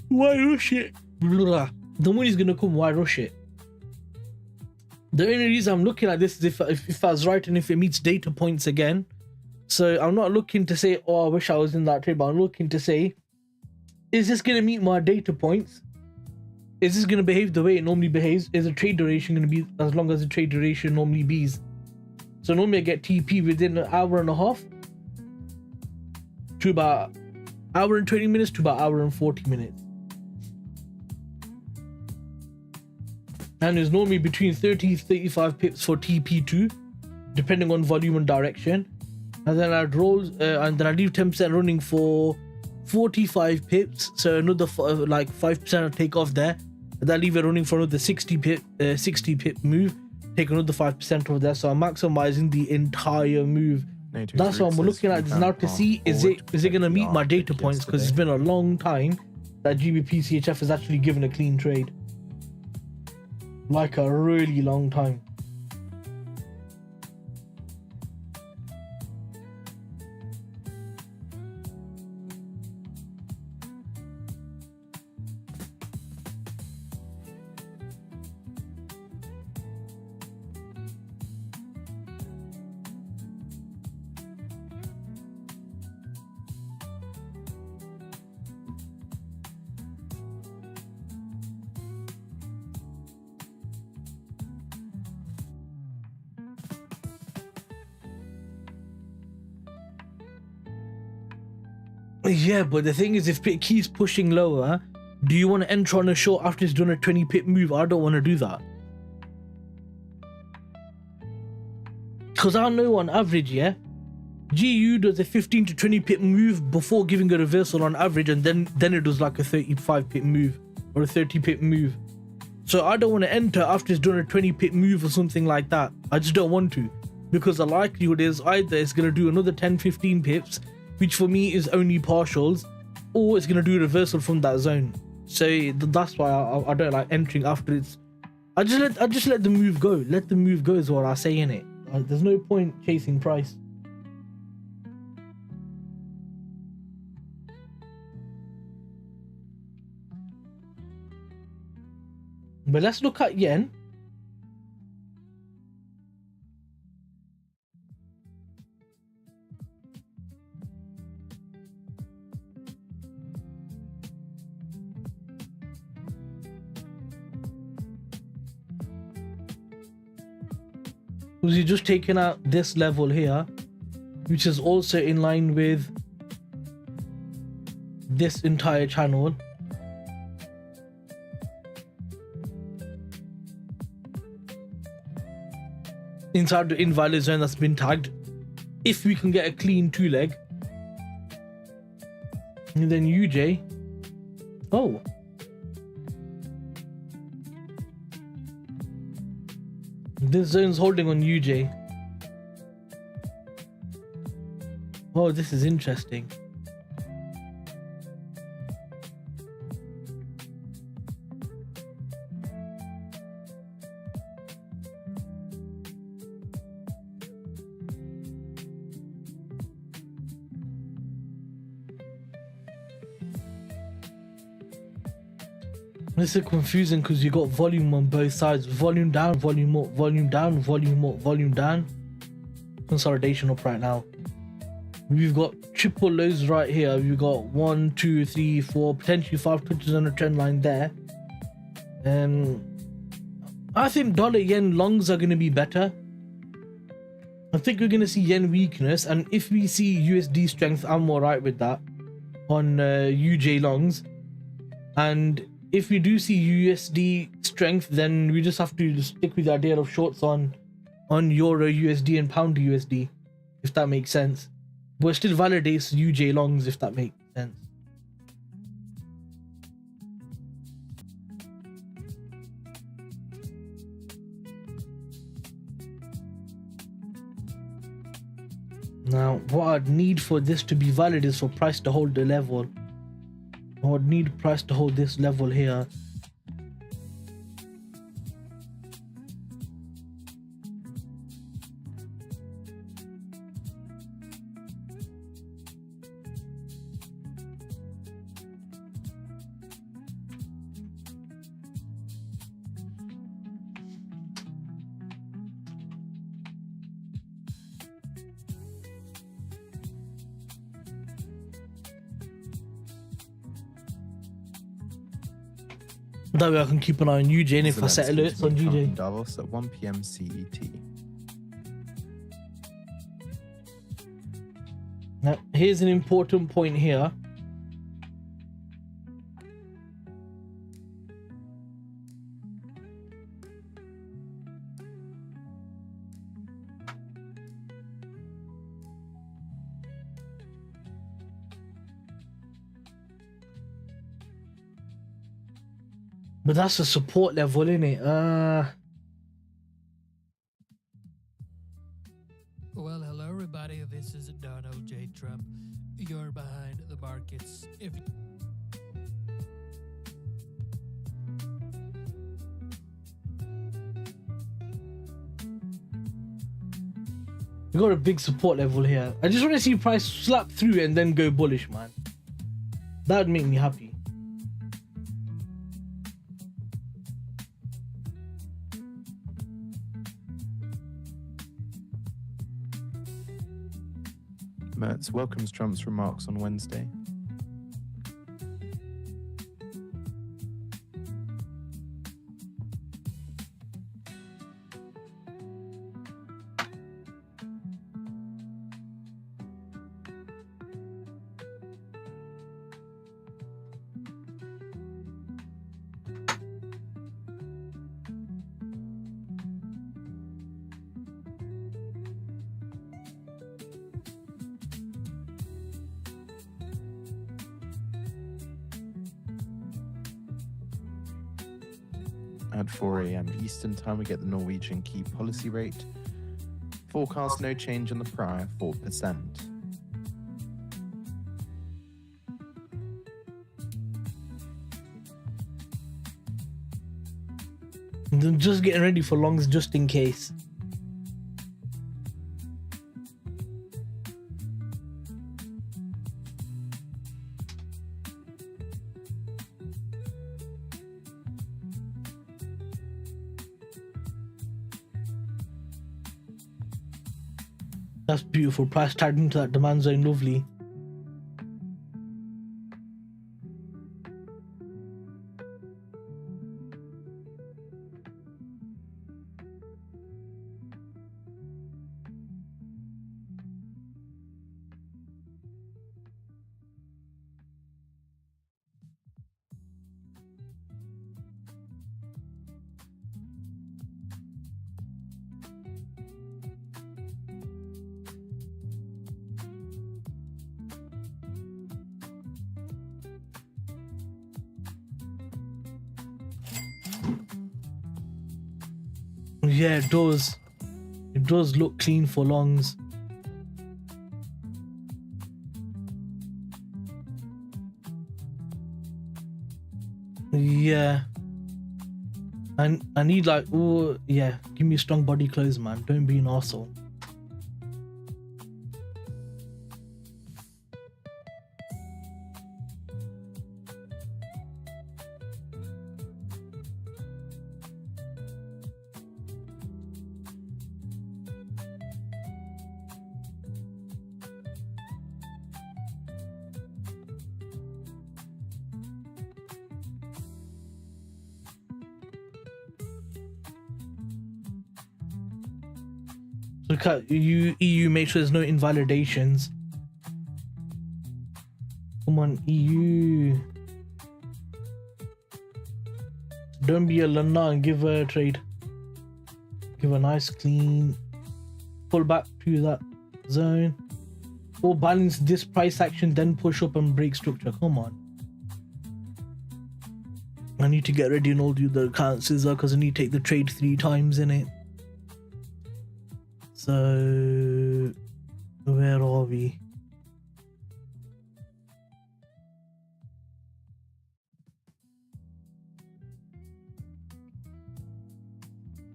Why rush it? Blah. The money's gonna come. Why rush it? The only reason I'm looking at this is if I was right and if it meets data points again. So I'm not looking to say, oh, I wish I was in that trade, but I'm looking to say, is this gonna meet my data points? Is this gonna behave the way it normally behaves? Is the trade duration gonna be as long as the trade duration normally be? So normally I get TP within an hour and a half to about hour and 20 minutes to about hour and 40 minutes. And it's normally between 30-35 pips for TP2, depending on volume and direction. And then I'd roll, and then I leave 10% running for 45 pips. So another like 5% I'll take off there. And then I leave it running for another 60 pip move. Take another 5% over there. So I'm maximizing the entire move. That's what I'm looking at now to see, is it gonna meet my data points? Because it's been a long time that GBPCHF has actually given a clean trade. Like a really long time. Yeah, but the thing is, if it keeps pushing lower, Do you want to enter on a short after it's done a 20 pip move? I don't want to do that. Because I know on average, yeah, GU does a 15 to 20 pip move before giving a reversal on average, and then it does like a 35 pip move or a 30 pip move. So I don't want to enter after it's done a 20 pip move or something like that. I just don't want to, because the likelihood is either it's going to do another 10-15 pips, which for me is only partials, or it's going to do a reversal from that zone. So that's why I don't like entering after it's. I just let the move go. Let the move go is what I say in it. There's no point chasing price. But let's look at yen. Because you're just taking out this level here, which is also in line with this entire channel. Inside the invalid zone that's been tagged. If we can get a clean 2-leg. And then UJ. Oh. This zone's holding on UJ. Oh, this is interesting. This is confusing because you got volume on both sides. Volume down, volume up, volume down, volume up, volume down. Consolidation up right now. We've got triple lows right here. We've got 1, 2, 3, 4, potentially 5 touches on a trend line there. I think dollar yen longs are going to be better. I think we're going to see yen weakness, and if we see USD strength, I'm alright with that on UJ longs. And if we do see USD strength, then we just have to stick with the idea of shorts on Euro USD and Pound USD, if that makes sense. But it still validates UJ longs, if that makes sense. Now, what I'd need for this to be valid is for price to hold the level. I would need price to hold this level here. That way I can keep an eye on UJ, and if I set alerts on UJ. Davos at 1 PM CET. Now, here's an important point here. But that's a support level, innit? Well, hello everybody. This is Donald J. Trump. You're behind the markets. If we got a big support level here. I just want to see price slap through and then go bullish, man. That would make me happy. Mertz welcomes Trump's remarks on Wednesday. At 4 a.m. Eastern Time, we get the Norwegian key policy rate. Forecast no change on the prior 4%. I'm just getting ready for longs just in case. That's beautiful. Price tagged into that demand zone. Lovely. Yeah, it does. It does look clean for longs. Yeah. And I need like, oh yeah, give me strong body clothes, man. Don't be an arsehole. Look at EU, make sure there's no invalidations. Come on, EU. Don't be a Lana and give her a trade. Give a nice clean pull back to that zone. Or balance this price action, then push up and break structure. Come on. I need to get ready and all do the accounts because I need to take the trade 3 times in it. So where are we?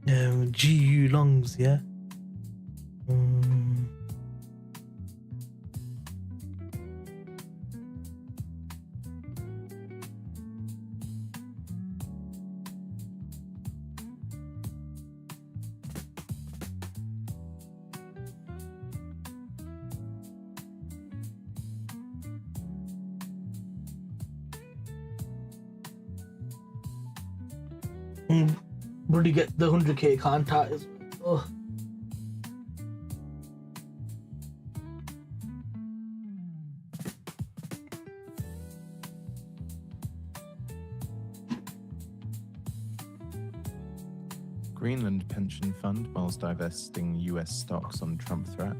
GU longs, yeah. Bloody get the 100k contact as well. Greenland pension fund whilst divesting US stocks on Trump threat.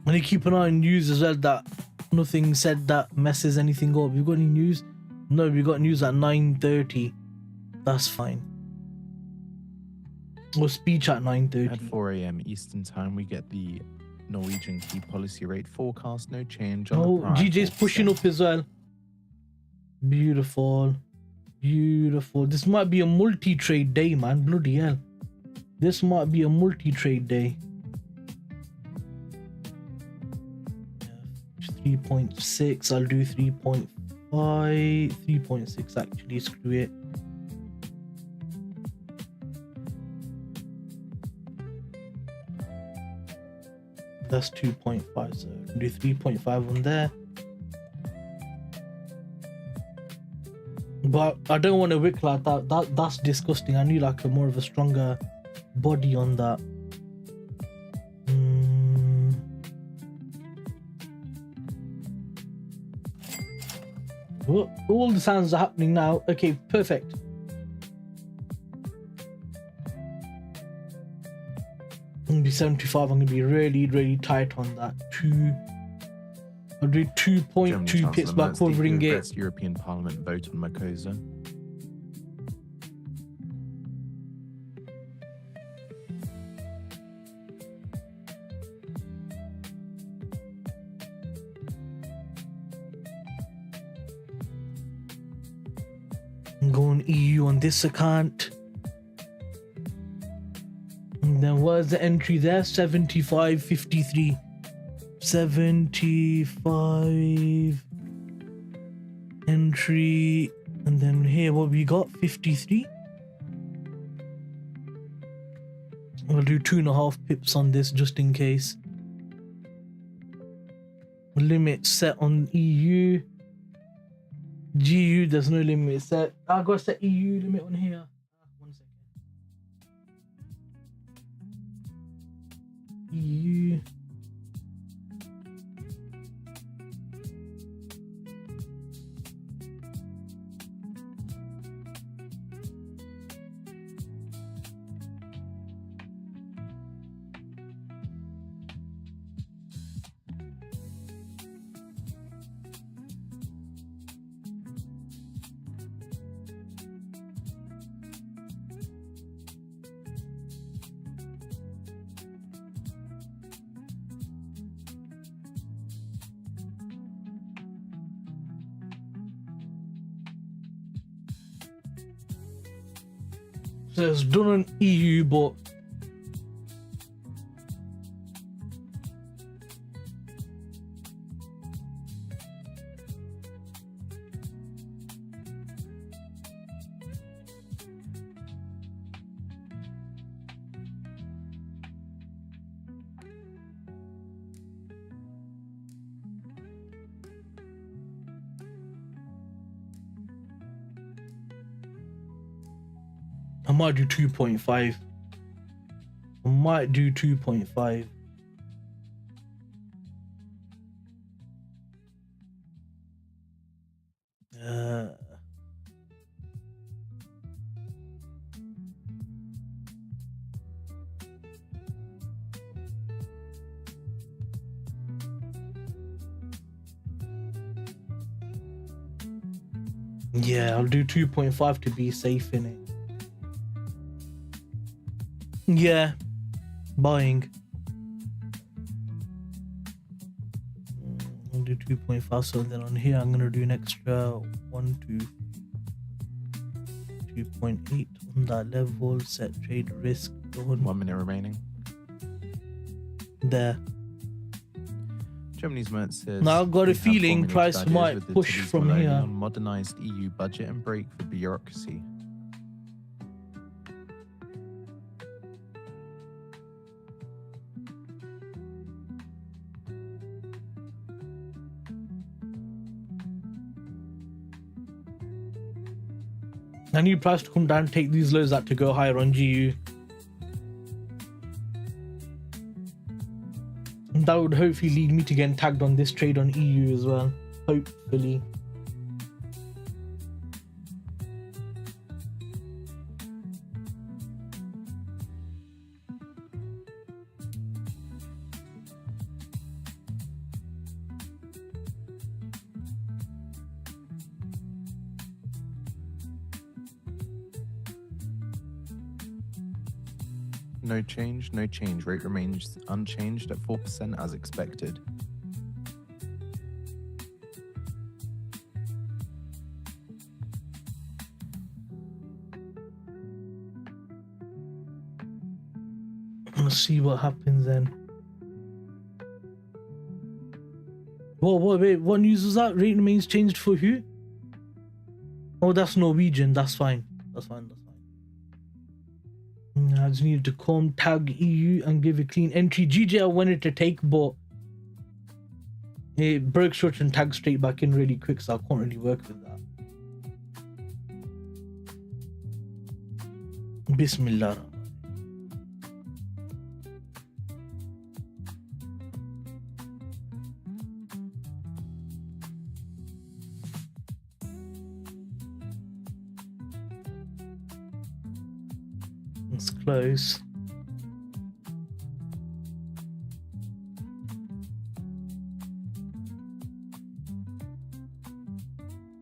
And you keep an eye on news as well, that nothing said that messes anything up. You got any news? No, we got news at 9:30. That's fine. Or speech at 9:30. At 4 a.m. Eastern Time, we get the Norwegian key policy rate forecast. No change on Oh, the prior GJ's 4%. pushing up as well. Beautiful. Beautiful. This might be a multi-trade day, man. Bloody hell. This might be a multi-trade day. 3.6. I'll do 3.5. 3.6 actually. Screw it. That's 2.5. So I'll do 3.5 on there. But I don't want to wick like that. That's disgusting. I need like a more of a stronger body on that. Well, all the sounds are happening now. Okay, perfect. I'm gonna be 75. I'm gonna be really tight on that. I'll do 2.2 pips back covering it. European Parliament vote on Makosa. I'm going EU on this account. And then what's the entry there? 75.53. 75 entry, and then here what we got, 53. I'll do 2.5 pips on this just in case. Limit set on EU. GU, there's no limit set. I gotta set EU limit on here. 1 second. EU. So it's done on EU, but I might do 2.5. I might do 2.5. Yeah, I'll do 2.5 to be safe in it. Yeah, buying. I'll do 2.5. So then on here, I'm gonna do an extra 1, 2, 2.8 on that level. Set trade risk. 1 minute remaining. There. Germany's Merz says. Now I've got a we have feeling formulated price ideas might with the push Tilly's from Maloney here. on modernized EU budget and break for bureaucracy. I need price to come down, take these lows out to go higher on GU. And that would hopefully lead me to getting tagged on this trade on EU as well. Hopefully. No change, no change. Rate remains unchanged at 4% as expected. Let's see what happens then. Wait, what news was that? Rate remains changed for who? Oh, that's Norwegian. That's fine. That's fine. I just needed to come, tag EU and give a clean entry. GJ I wanted to take, but it broke short and tagged straight back in really quick, so I can't really work with that. Bismillah. It's close.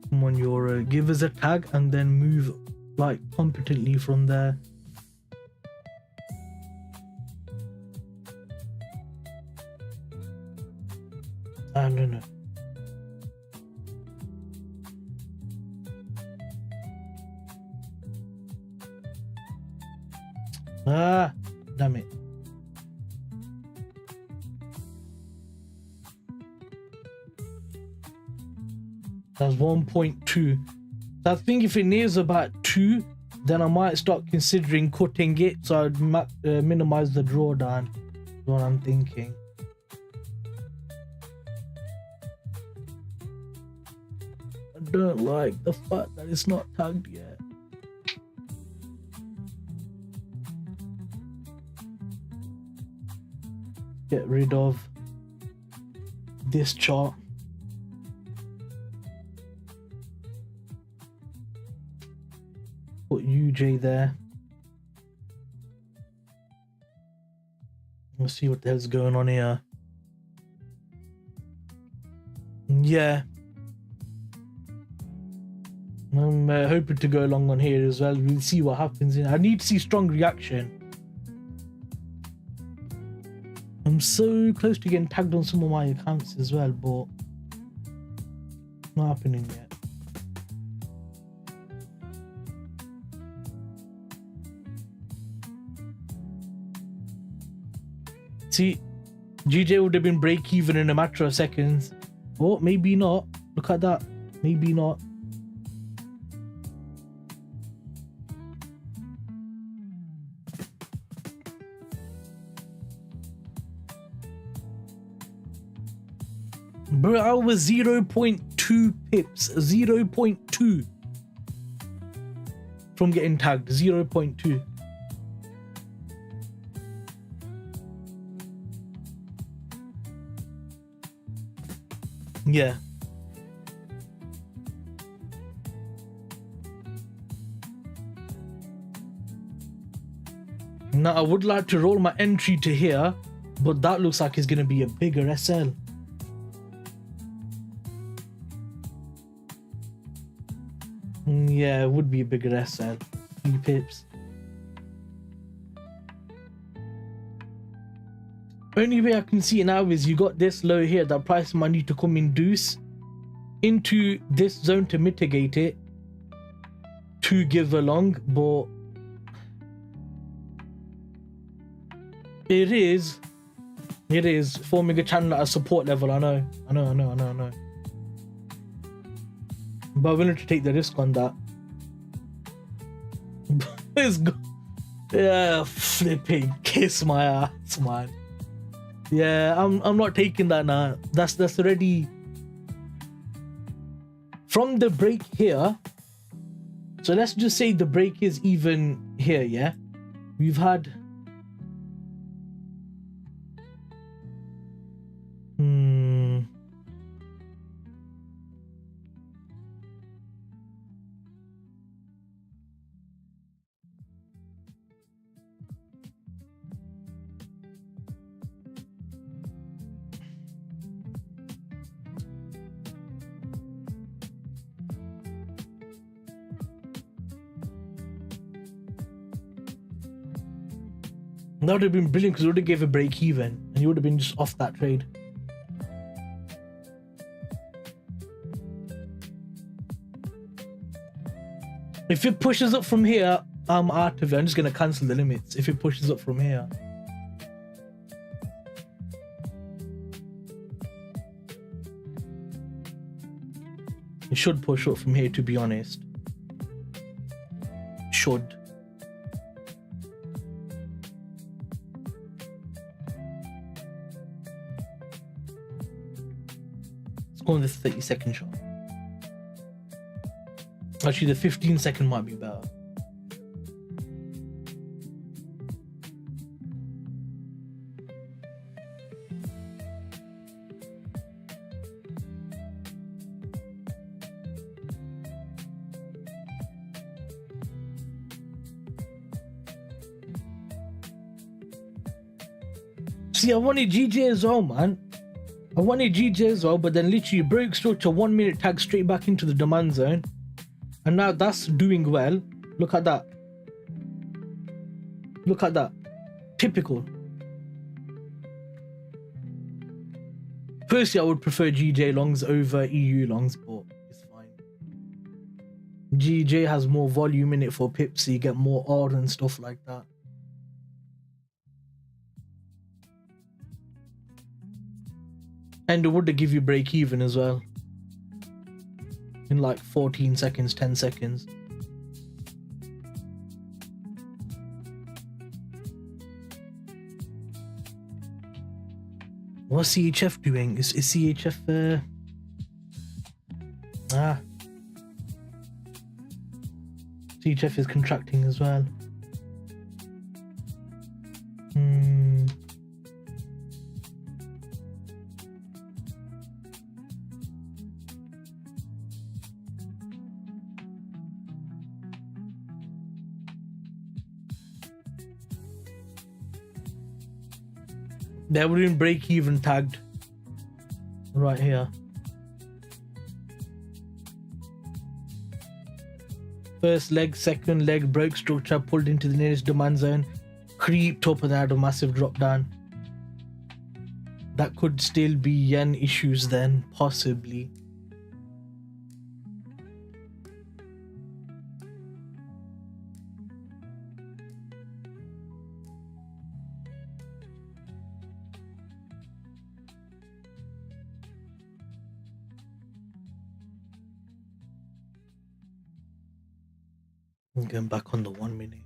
Come on, Euro. Give us a tag and then move like competently from there. I don't know. Ah, damn it. That's 1.2. I think if it nears about 2, then I might start considering cutting it, so I'd minimize the drawdown. That's what I'm thinking. I don't like the fact that it's not tagged yet. Get rid of this chart. Put UJ there. Let's see what the hell's going on here. Yeah. I'm hoping to go along on here as well. We'll see what happens. I need to see strong reaction. I'm so close to getting tagged on some of my accounts as well, but not happening yet. See, GJ would have been break even in a matter of seconds. Oh, maybe not. Look at that. Maybe not. Bro, I was 0.2 pips. 0.2 from getting tagged. 0.2. Yeah. Now, I would like to roll my entry to here, but that looks like it's going to be a bigger SL. Yeah, it would be a bigger SL. 3 pips. Only way I can see it now is you got this low here, that price might need to come induce into this zone to mitigate it, to give a long, but it is forming a channel at a support level. I know. But I'm willing to take the risk on that. Yeah, flipping kiss my ass, man. Yeah, I'm not taking that now. That's already from the break here. So let's just say the break is even here, yeah? We've had That would have been brilliant because it would have gave a break even and you would have been just off that trade. If it pushes up from here, I'm out of it. I'm just going to cancel the limits if it pushes up from here. It should push up from here, to be honest. Should. Let's go on this 30-second shot. Actually, the 15-second might be better. See, I wanted GJ as well, man. I wanted GJ as well, but then literally broke structure 1 minute tag straight back into the demand zone. And now that's doing well. Look at that. Look at that. Typical. Personally, I would prefer GJ longs over EU longs, but it's fine. GJ has more volume in it for pips, so you get more R and stuff like that. And it would give you break even as well. In like 14 seconds, 10 seconds. What's CHF doing? Is CHF CHF is contracting as well. They were in break even tagged right here. First leg, second leg, broke structure, pulled into the nearest demand zone, creeped up and had a massive drop down. That could still be yen issues then, possibly. I'm going back on the 1 minute.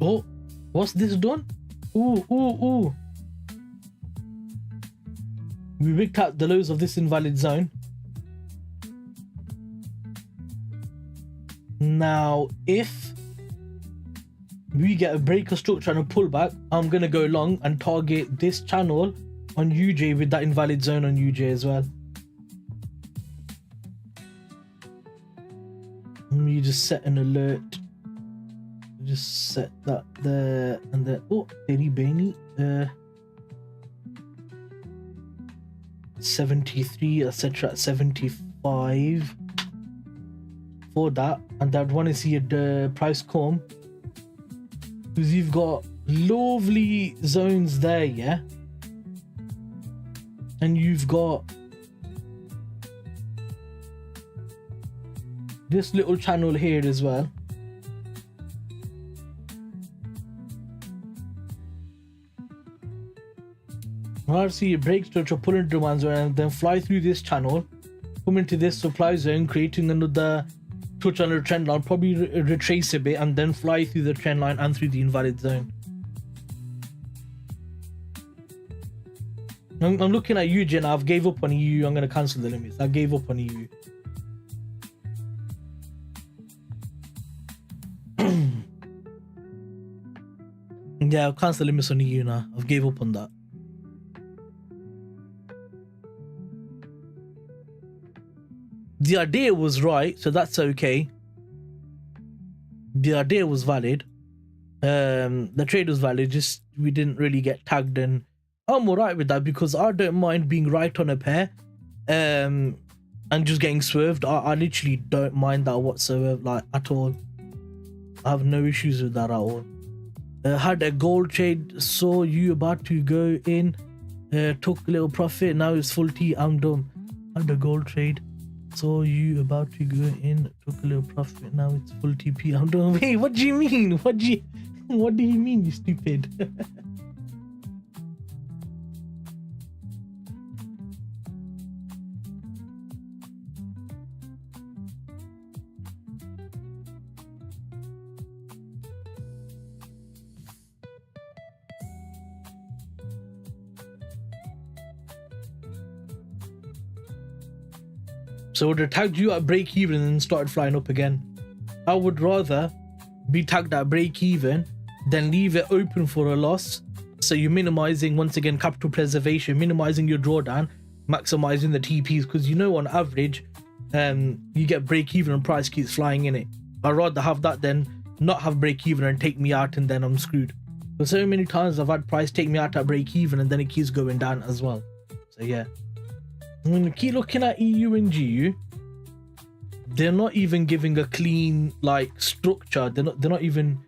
Oh, what's this done? Ooh. We picked out the lows of this invalid zone. Now, if we get a breaker structure and a pullback, I'm going to go long and target this channel on UJ with that invalid zone on UJ as well. Let me just set an alert. Just set that there and then, oh, Teri Baini, 73, etc. at 75 for that. And I'd want to see the price come because you've got lovely zones there, yeah, and you've got this little channel here as well. I'll see a break structure, pull into demand zone, and then fly through this channel, come into this supply zone, creating another touch on the trend line, probably retrace a bit, and then fly through the trend line and through the invalid zone. I'm looking at EU, Jen. I've gave up on EU. I'm going to cancel the limits. I gave up on EU. Yeah, I'll cancel the limits on EU now. I've gave up on that. The idea was right, so that's okay. The idea was valid. The trade was valid, just we didn't really get tagged, and I'm alright with that because I don't mind being right on a pair and just getting swerved. I literally don't mind that whatsoever, like at all. I have no issues with that at all. Had a gold trade, saw you about to go in, took a little profit, now it's full T, I'm done. Had a gold trade, saw you about to go in, took a little profit, now it's full TP, I'm done. Wait, what do you mean? What do you mean, you stupid? So would have tagged you at break even and then started flying up again. I would rather be tagged at break even than leave it open for a loss. So you're minimizing, once again, capital preservation, minimizing your drawdown, maximizing the TPs, because you know on average you get break even and price keeps flying in it. I'd rather have that than not have break even and take me out and then I'm screwed. But so many times I've had price take me out at break even and then it keeps going down as well. So yeah, I'm gonna keep looking at EU and GU. They're not even giving a clean like structure. They're not even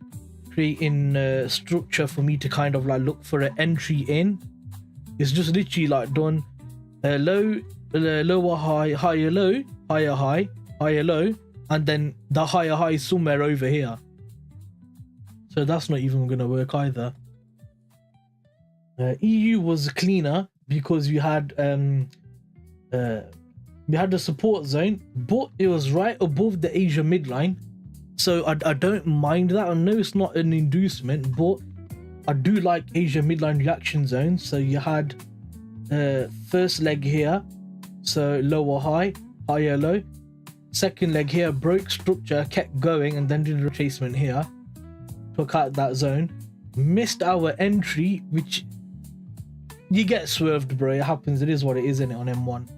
creating a structure for me to kind of like look for an entry in. It's just literally like done low, lower high, higher low, higher high, higher low, and then the higher high is somewhere over here. So that's not even gonna work either. EU was cleaner because we had the support zone, but it was right above the Asia midline, so I don't mind that. I know it's not an inducement, but I do like Asia midline reaction zones. So you had first leg here, so lower high, higher low. Second leg here, broke structure, kept going, and then did a retracement here, took out that zone, missed our entry, which you get swerved, bro. It happens. It is what it is, isn't it, on M1.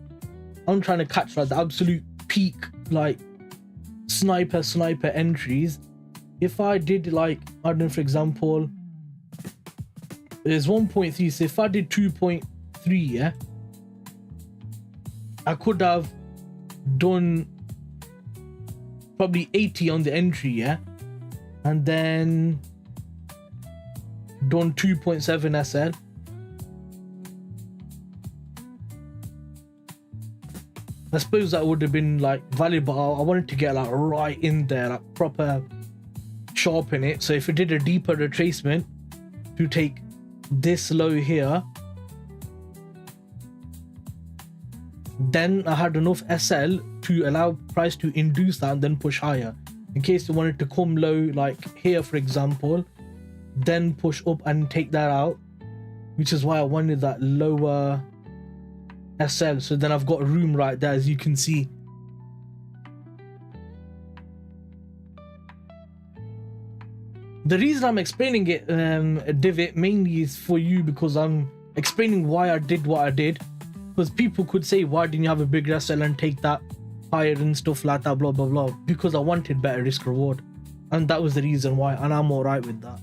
I'm trying to catch like the absolute peak, like sniper entries. If I did like, I don't know, for example, there's 1.3, so if I did 2.3, yeah, I could have done probably 80 on the entry, yeah, and then done 2.7 SL. I suppose that would have been like valuable. I wanted to get like right in there, like proper sharpen it. So if it did a deeper retracement to take this low here, then I had enough SL to allow price to induce that and then push higher. In case you wanted to come low like here, for example, then push up and take that out, which is why I wanted that lower SL. So then I've got room right there, as you can see. The reason I'm explaining it, Divot, mainly is for you, because I'm explaining why I did what I did. Because people could say, why didn't you have a bigger SL and take that higher and stuff like that, blah blah blah. Because I wanted better risk reward, and that was the reason why, and I'm alright with that.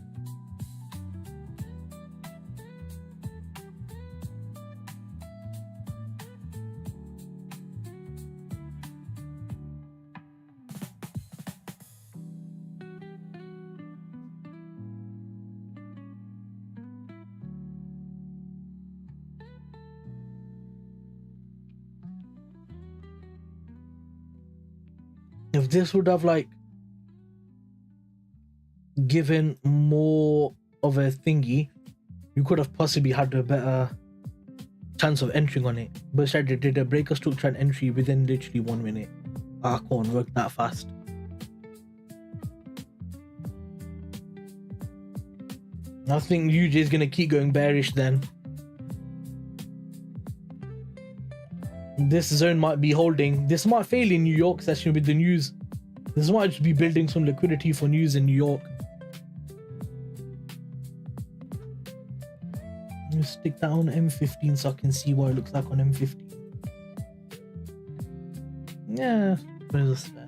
If this would have like given more of a thingy, you could have possibly had a better chance of entering on it. But instead they did a breaker structure and entry within literally 1 minute. I can't work that fast. I think UJ is gonna keep going bearish then. This zone might be holding. This might fail in New York session with the news. This might just be building some liquidity for news in New York. Let me stick that on M15 so I can see what it looks like on M15. Yeah, where's this fair?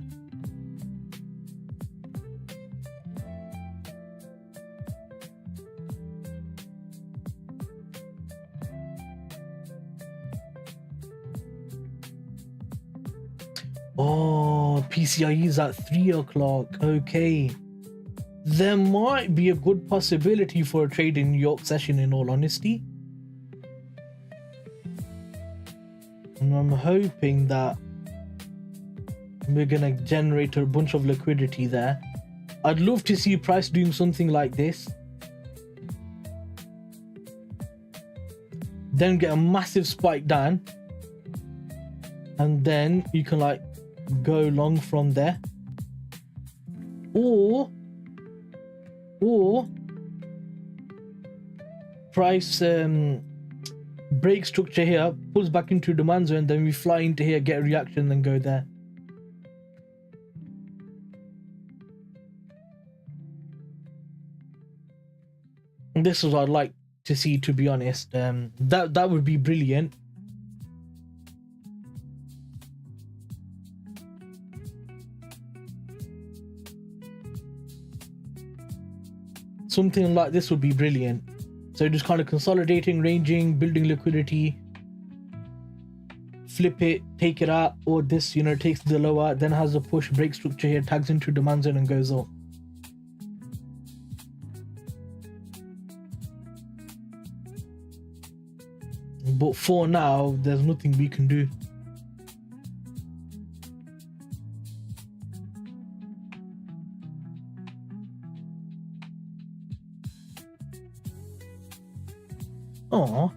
Oh, PCIe is at 3 o'clock. Okay. There might be a good possibility for a trade in New York session, in all honesty. And I'm hoping that we're gonna generate a bunch of liquidity there. I'd love to see price doing something like this. Then get a massive spike down. And then you can like go long from there. Or price break structure here, pulls back into demand zone, then we fly into here, get a reaction, then go there. And this is what I'd like to see, to be honest. That would be brilliant. Something like this would be brilliant. So just kind of consolidating, ranging, building liquidity, flip it, take it out, or this, you know, takes the low out, then has a push break structure here, tags into demand zone and goes up. But for now, there's nothing we can do. Oh.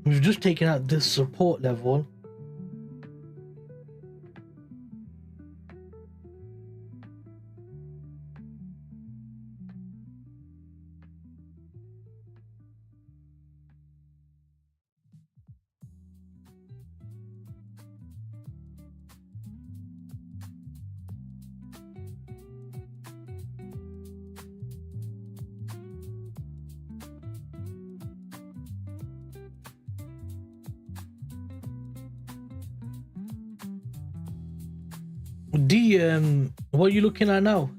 We've just taken out this support level. D, what are you looking at now?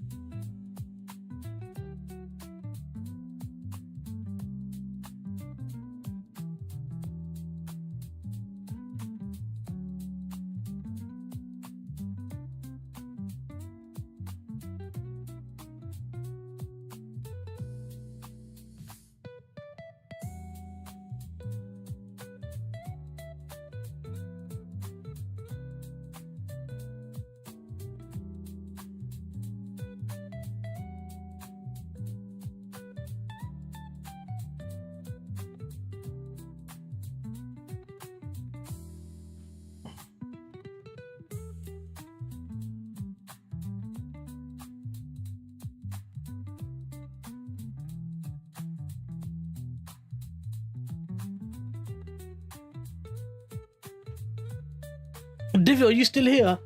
Divi, are you still here?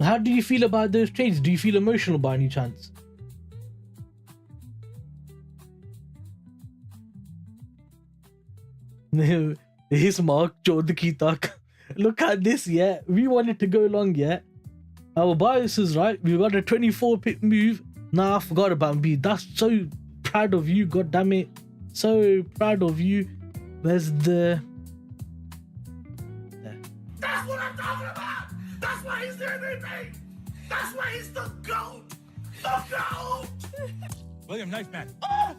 How do you feel about those trades? Do you feel emotional by any chance? Here's Mark, Jod ki tak. Look at this, yeah. We wanted to go long, yeah. Our bias is right. We got a 24 pip move. Nah, I forgot about me. That's so proud of you, god damn it. So proud of you. Where's the... There. That's what I'm talking about. That's why he's the MVP. That's why he's the GOAT. The GOAT. William, knife man. Oh!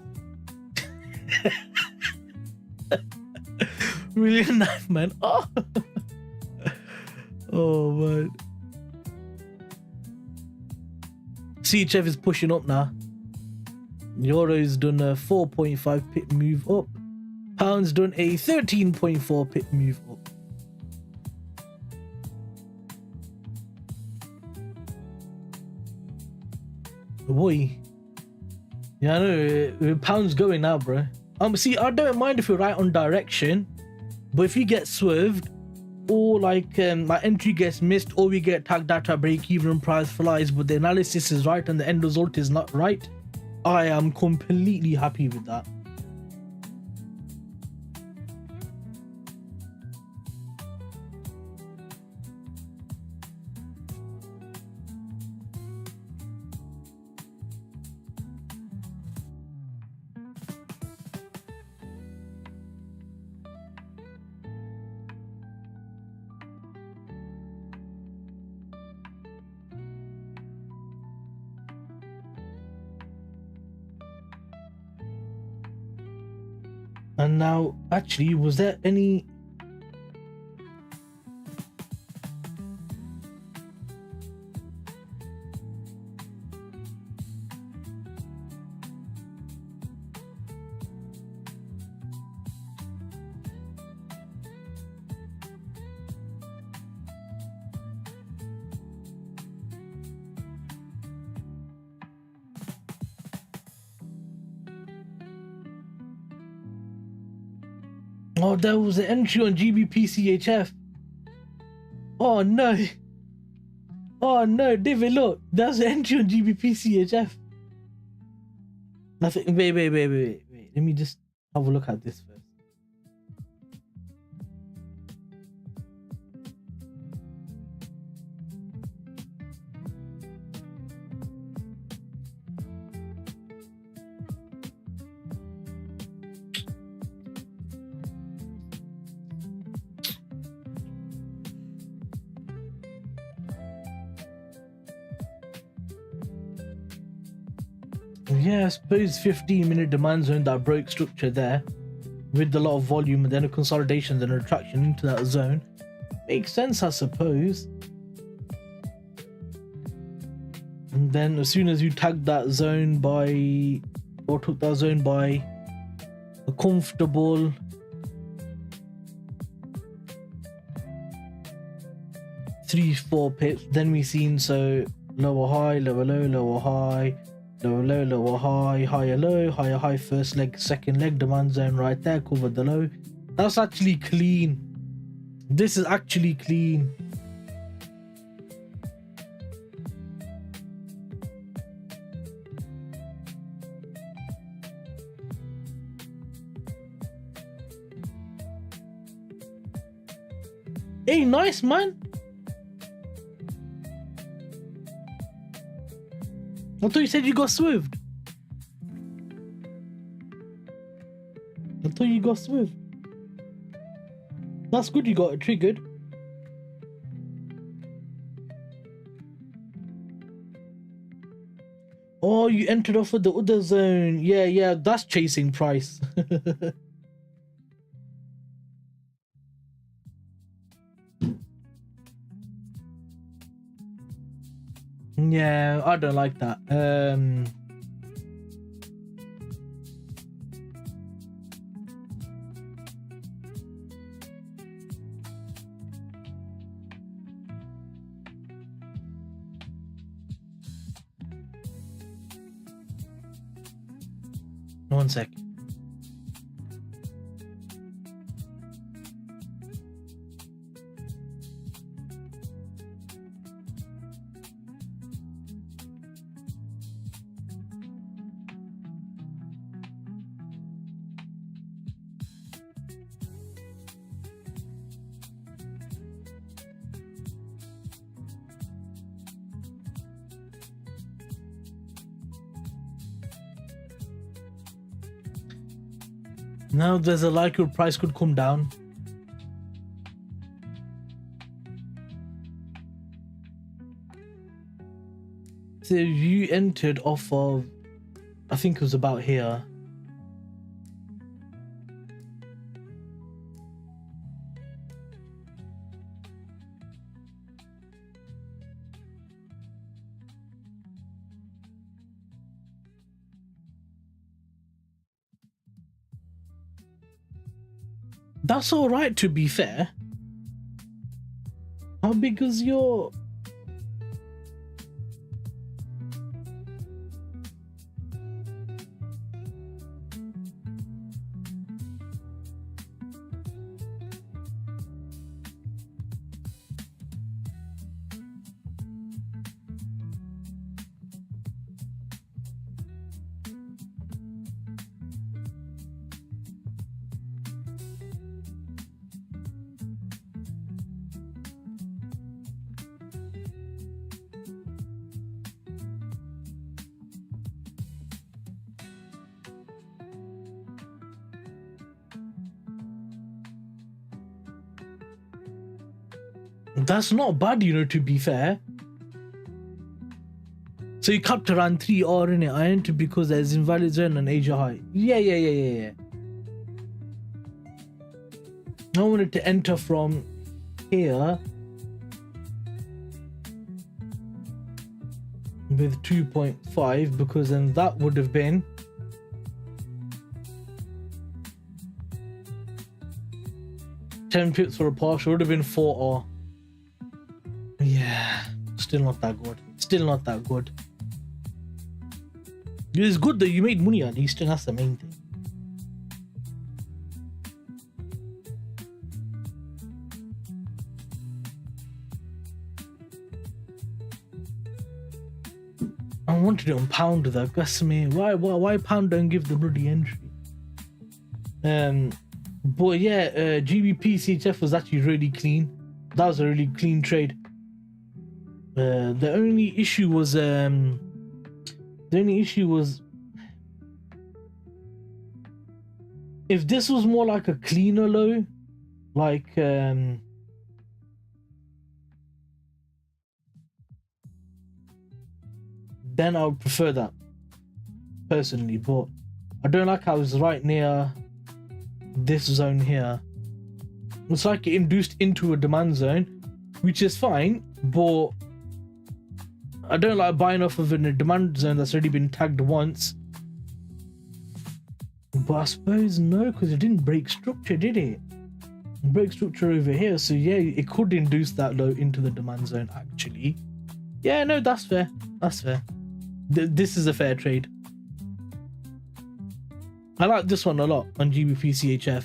Million knife man. Oh, oh man. CHF is pushing up now. Euro's done a 4.5 pip move up. Pound's done a 13.4 pip move up. Boy. Yeah, I know. Pound's going now, bro. See, I don't mind if you're right on direction, but if you get swerved, or like my entry gets missed, or we get tagged out at break even and price flies, but the analysis is right and the end result is not right, I am completely happy with that. And now, actually, was there any... Oh, there was an entry on gbpchf. Oh no. Oh no, David, look. There's an entry on gbpchf. Nothing. Wait. Let me just have a look at this first. Yeah, I suppose 15-minute demand zone that broke structure there with a lot of volume and then a consolidation, then a retraction into that zone. Makes sense, I suppose. And then as soon as you tagged that zone by, or took that zone by a comfortable three, 4 pips, then we seen so lower high, lower low, lower high, lower low, lower high, higher low, higher high, first leg, second leg, demand zone right there, covered the low. That's actually clean. This is actually clean. Hey, nice man. I thought you said you got swerved. I thought you got swerved. That's good you got it triggered. Oh, you entered off of the other zone. Yeah, that's chasing price. Yeah, I don't like that. 1 sec. Now there's a likelihood price could come down. So you entered off of, I think it was about here. That's all right, to be fair. How big is your... That's not bad, you know, to be fair. So you capped around 3R in it. I entered because there's invalid zone and Asia high. Yeah. I wanted to enter from here with 2.5 because then that would have been $10 pips for a partial, would have been 4R. Yeah, still not that good. Still not that good. It's good that you made money at least, and that's the main thing. I wanted it on pound though. Guess me, why pound don't give the bloody entry? But yeah, GBPCHF was actually really clean. That was a really clean trade. The only issue was if this was more like a cleaner low, like then I would prefer that personally, but I don't like how it's right near this zone here. It's like it induced into a demand zone, which is fine, but I don't like buying off of in a demand zone that's already been tagged once. But I suppose no, because it didn't break structure, did it? It broke structure over here, so yeah, it could induce that low into the demand zone actually. Yeah, no, that's fair. That's fair. This is a fair trade. I like this one a lot on GBPCHF.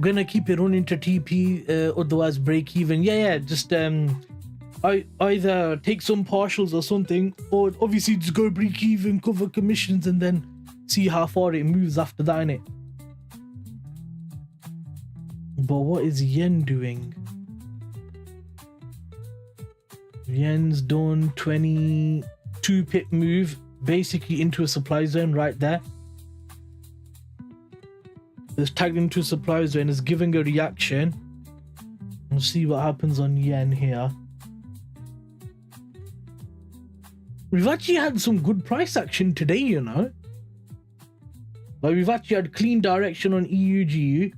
Gonna keep it running to TP, otherwise break even. Yeah, just I either take some partials or something, or obviously just go break even, cover commissions, and then see how far it moves after that, innit? But what is yen doing? Yen's done 22 pip move, basically into a supply zone right there. It's tagged into a supply zone, is giving a reaction. We'll see what happens on yen here. We've actually had some good price action today, you know. Like we've actually had clean direction on EUGU.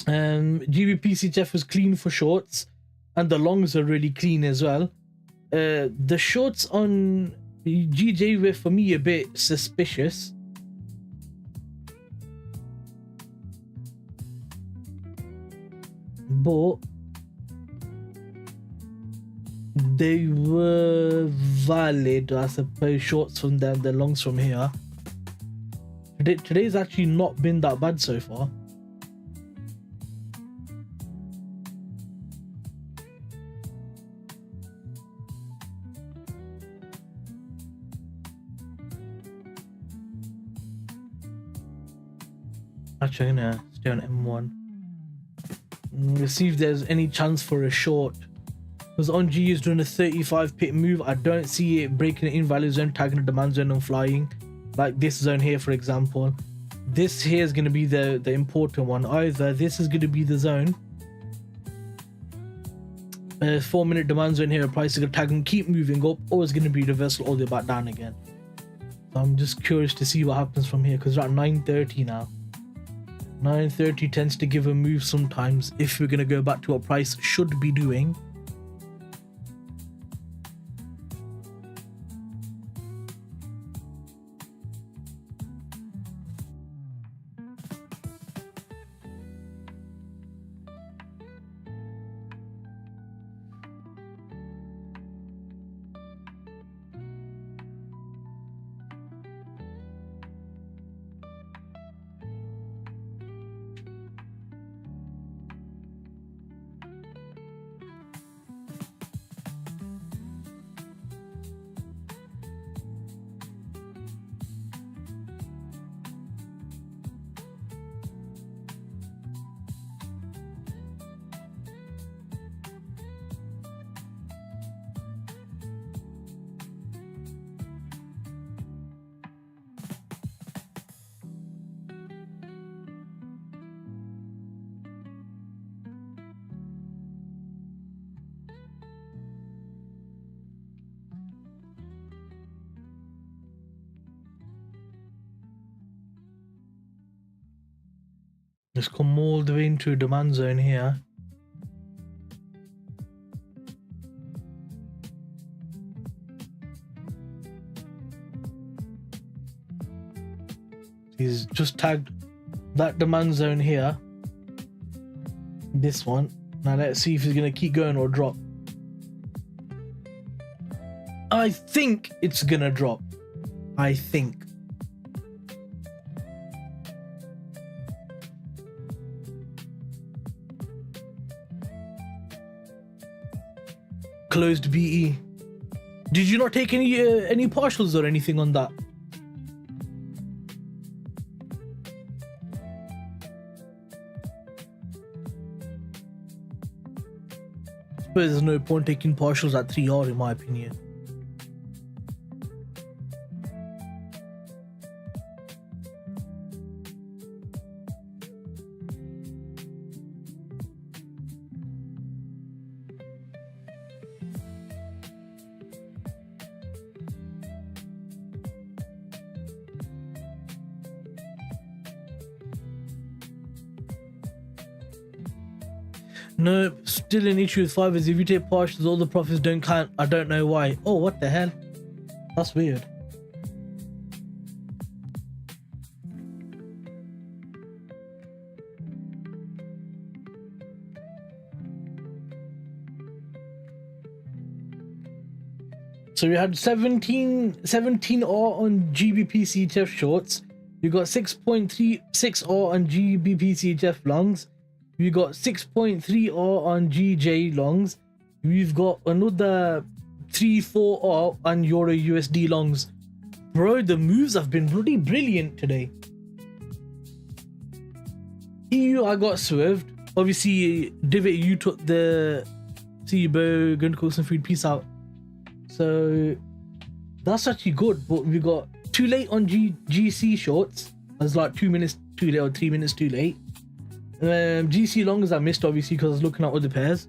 GBPCHF was clean for shorts, and the longs are really clean as well. The shorts on GJ were for me a bit suspicious. But they were valid, I suppose, shorts from them, the longs from here. Today's actually not been that bad so far. Actually, I'm gonna stay on M1. Let's see if there's any chance for a short. Because on G is doing a 35 pip move. I don't see it breaking an invalid zone, tagging a demand zone and flying. Like this zone here, for example. This here is going to be the important one. Either this is going to be the zone. 4-minute demand zone here, price is going to tag and keep moving up, or it's going to be reversal all the way back down again. So I'm just curious to see what happens from here, because we're at 9:30 now. 9:30 tends to give a move sometimes if we're going to go back to what price should be doing. Let's come all the way into demand zone here. He's just tagged that demand zone here. This one. Now let's see if he's going to keep going or drop. I think it's going to drop. I think. Closed BE. Did you not take any partials or anything on that? I suppose there's no point taking partials at 3R in my opinion. No, still an issue with 5 is if you take partials, all the profits don't count. I don't know why. Oh, what the hell? That's weird. So we had 17 R on GBPCHF shorts. You got 6.36 R on GBPCHF longs. We got 6.3 R on GJ longs. We've got another 3-4 R on EURUSD longs. Bro, the moves have been bloody brilliant today. EU, I got swerved. Obviously, Divot, you took the... See you, bro. Going to cook some food. Peace out. So, that's actually good. But we got too late on GC shorts. That's like 2 minutes too late or 3 minutes too late. GC longs I missed obviously because I was looking at other pairs.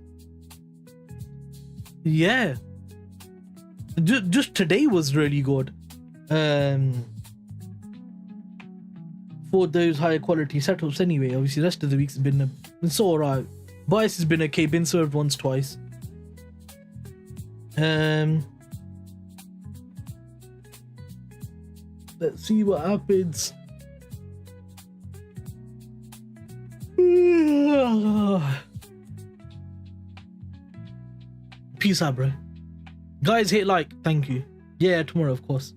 Yeah, just today was really good for those higher quality setups anyway. Obviously the rest of the week's been it's alright. Bias has been okay, been served once twice. Let's see what happens. Peace out, bro. Guys, hit like. Thank you. Yeah, tomorrow, of course.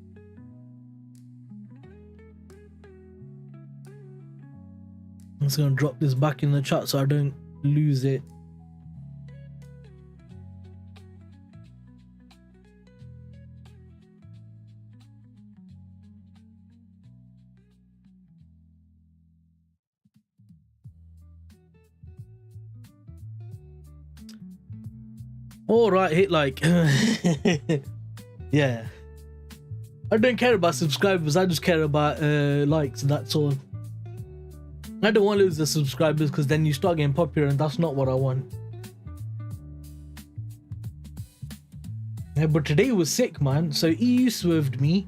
I'm just gonna drop this back in the chat so I don't lose it. All right, hit like. Yeah, I don't care about subscribers. I just care about likes. That's all. I don't want to lose the subscribers because then you start getting popular, and that's not what I want. Yeah, but today was sick, man. So EU swerved me.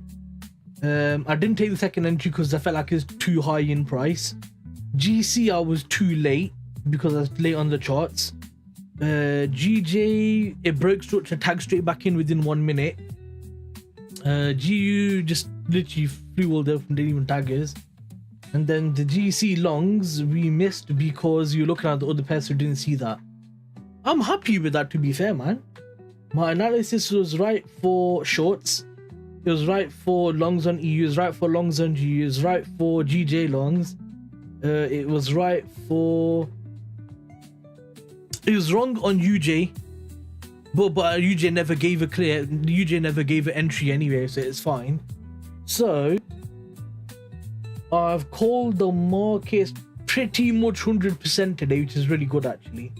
I didn't take the second entry because I felt like it was too high in price. GC, I was too late because I was late on the charts. GJ, it broke structure, tagged straight back in within 1 minute. GU just literally flew all there from didn't even tag us. And then the GC longs we missed because you're looking at the other person who didn't see that. I'm happy with that, to be fair, man. My analysis was right for shorts. It was right for longs on EU. It was right for longs on GU. It was right for GJ longs. It was right for. It was wrong on UJ, but UJ never gave a clear. UJ never gave an entry anyway, so it's fine. So I've called the market pretty much 100% today, which is really good actually.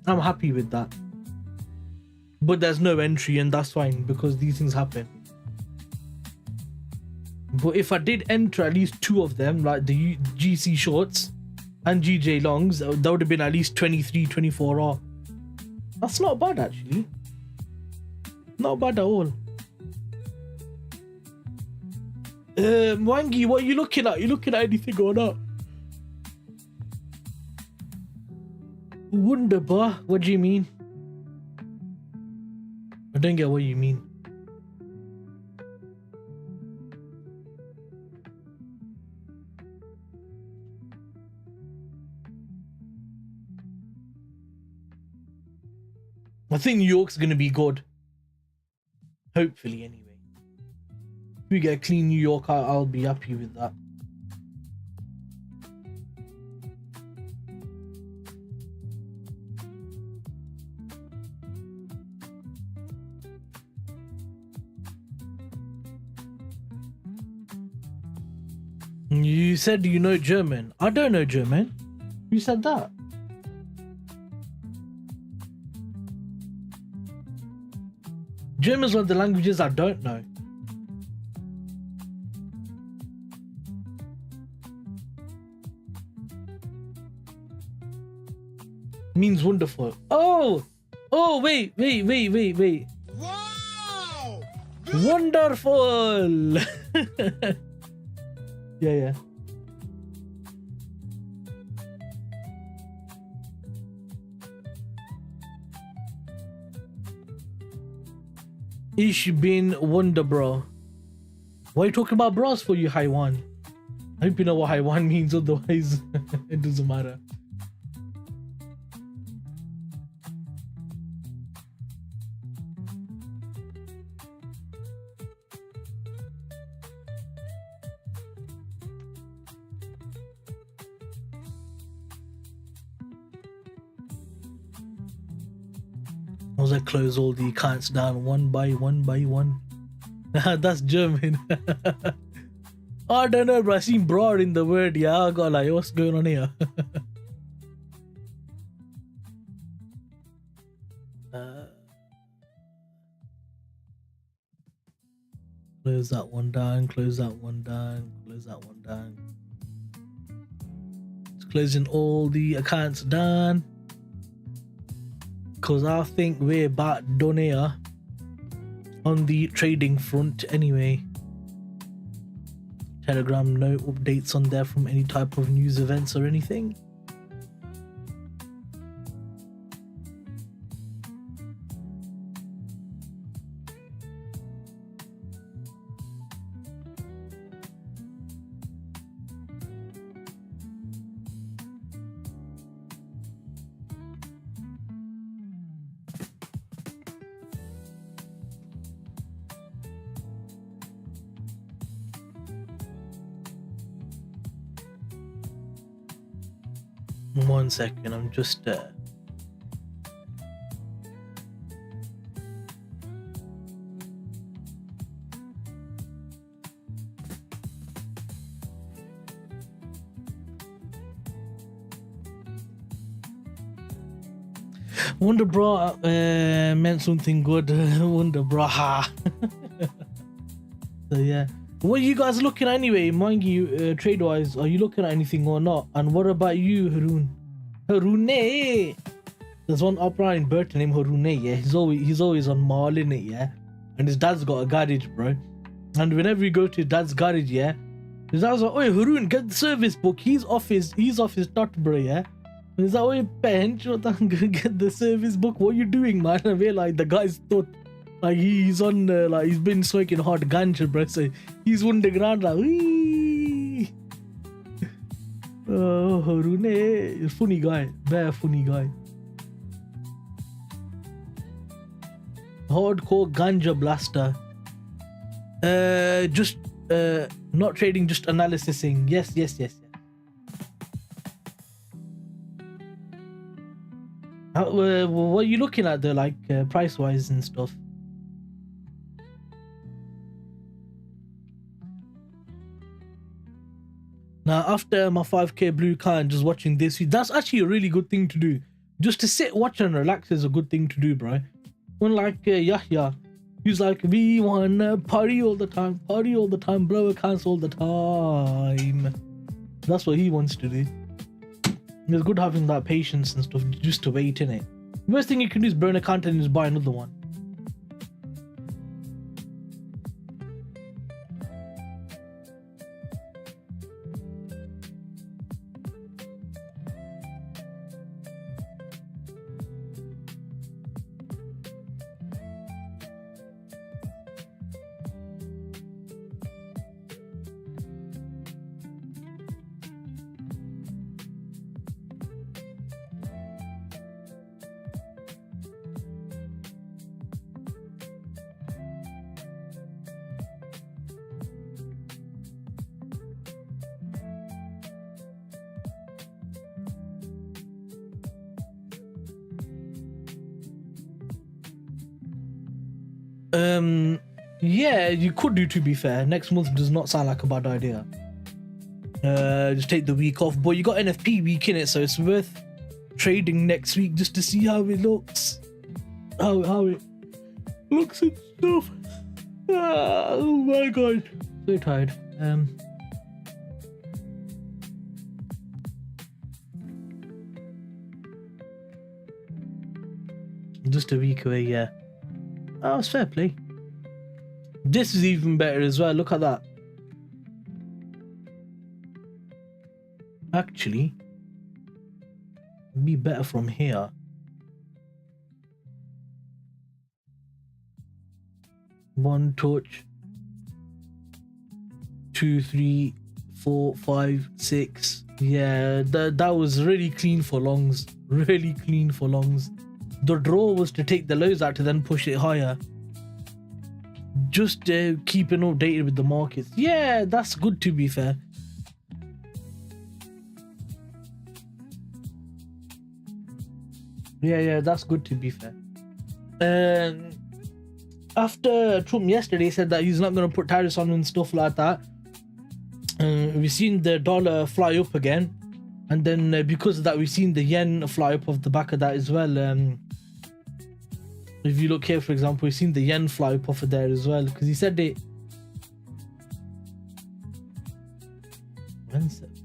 I'm happy with that. But there's no entry, and that's fine because these things happen. But if I did enter at least 2 of them, like the GC shorts and GJ longs, that would have been at least 23, 24R. That's not bad actually. Not bad at all. Wangi, what are you looking at? You looking at anything or not? Wunderbar, what do you mean? I don't get what you mean. I think New York's gonna be good. Hopefully, anyway. If we get a clean New York, I'll be happy with that. You said you know German. I don't know German. You said that. German's one of the languages I don't know. Means wonderful. Oh, wait. Wow! Wonderful. Yeah. Ich bin wunderbra. Why are you talking about bras for, you Haiwan? I hope you know what Haiwan means, otherwise it doesn't matter. As I close all the accounts down one by one. That's German. I don't know, bro. I seen bra in the word. Yeah, I got like, what's going on here? Close that one down. Close that one down. Close that one down. Just closing all the accounts down. Because I think we're about done here on the trading front anyway. Telegram, no updates on there from any type of news events or anything. 1 second, I'm just Wonder bra meant something good. Wonder bra. So yeah, what are you guys looking at anyway? Mind you, trade wise, are you looking at anything or not? And what about you, Haroon? Haroon, there's one upright in Burton named Haroon. Yeah, he's always on marling it. Yeah, and his dad's got a garage, bro. And whenever we go to his dad's garage, yeah, his dad's like, "Oi, Haroon, get the service book. He's off his nut, bro." Yeah. He's like, "Oi, bench, what I'm gonna get the service book. What you doing, man?" I realized the guy's thought like he's on like he's been smoking hard ganja, bro. So he's on the ground like, wee. Oh, Harune, funny guy, very funny guy. Hardcore ganja blaster. Just not trading, just analysising. Yes. What are you looking at there, like price wise and stuff? Now, after my 5k blue car and just watching this, that's actually a really good thing to do. Just to sit, watch, and relax is a good thing to do, bro. Unlike Yahya, he's like, we wanna party all the time, blow accounts all the time. That's what he wants to do. It's good having that patience and stuff just to wait in it. The worst thing you can do is burn a account and just buy another one. Yeah, you could do, to be fair. Next month does not sound like a bad idea. Just take the week off, but you got NFP week in it, so it's worth trading next week just to see how it looks. How it looks and stuff. Oh my god, so tired. Just a week away, yeah. Oh, it's fair play. This is even better as well. Look at that. Actually, be better from here. One touch. 2, 3, 4, 5, 6. Yeah, that was really clean for longs. Really clean for longs. The draw was to take the lows out to then push it higher. Just keeping updated with the markets. Yeah, that's good, to be fair. Yeah, that's good, to be fair. After Trump yesterday said that he's not going to put tariffs on and stuff like that, we've seen the dollar fly up again. And then because of that, we've seen the yen fly up off the back of that as well. If you look here, for example, we've seen the yen fly up off of there as well, because he said it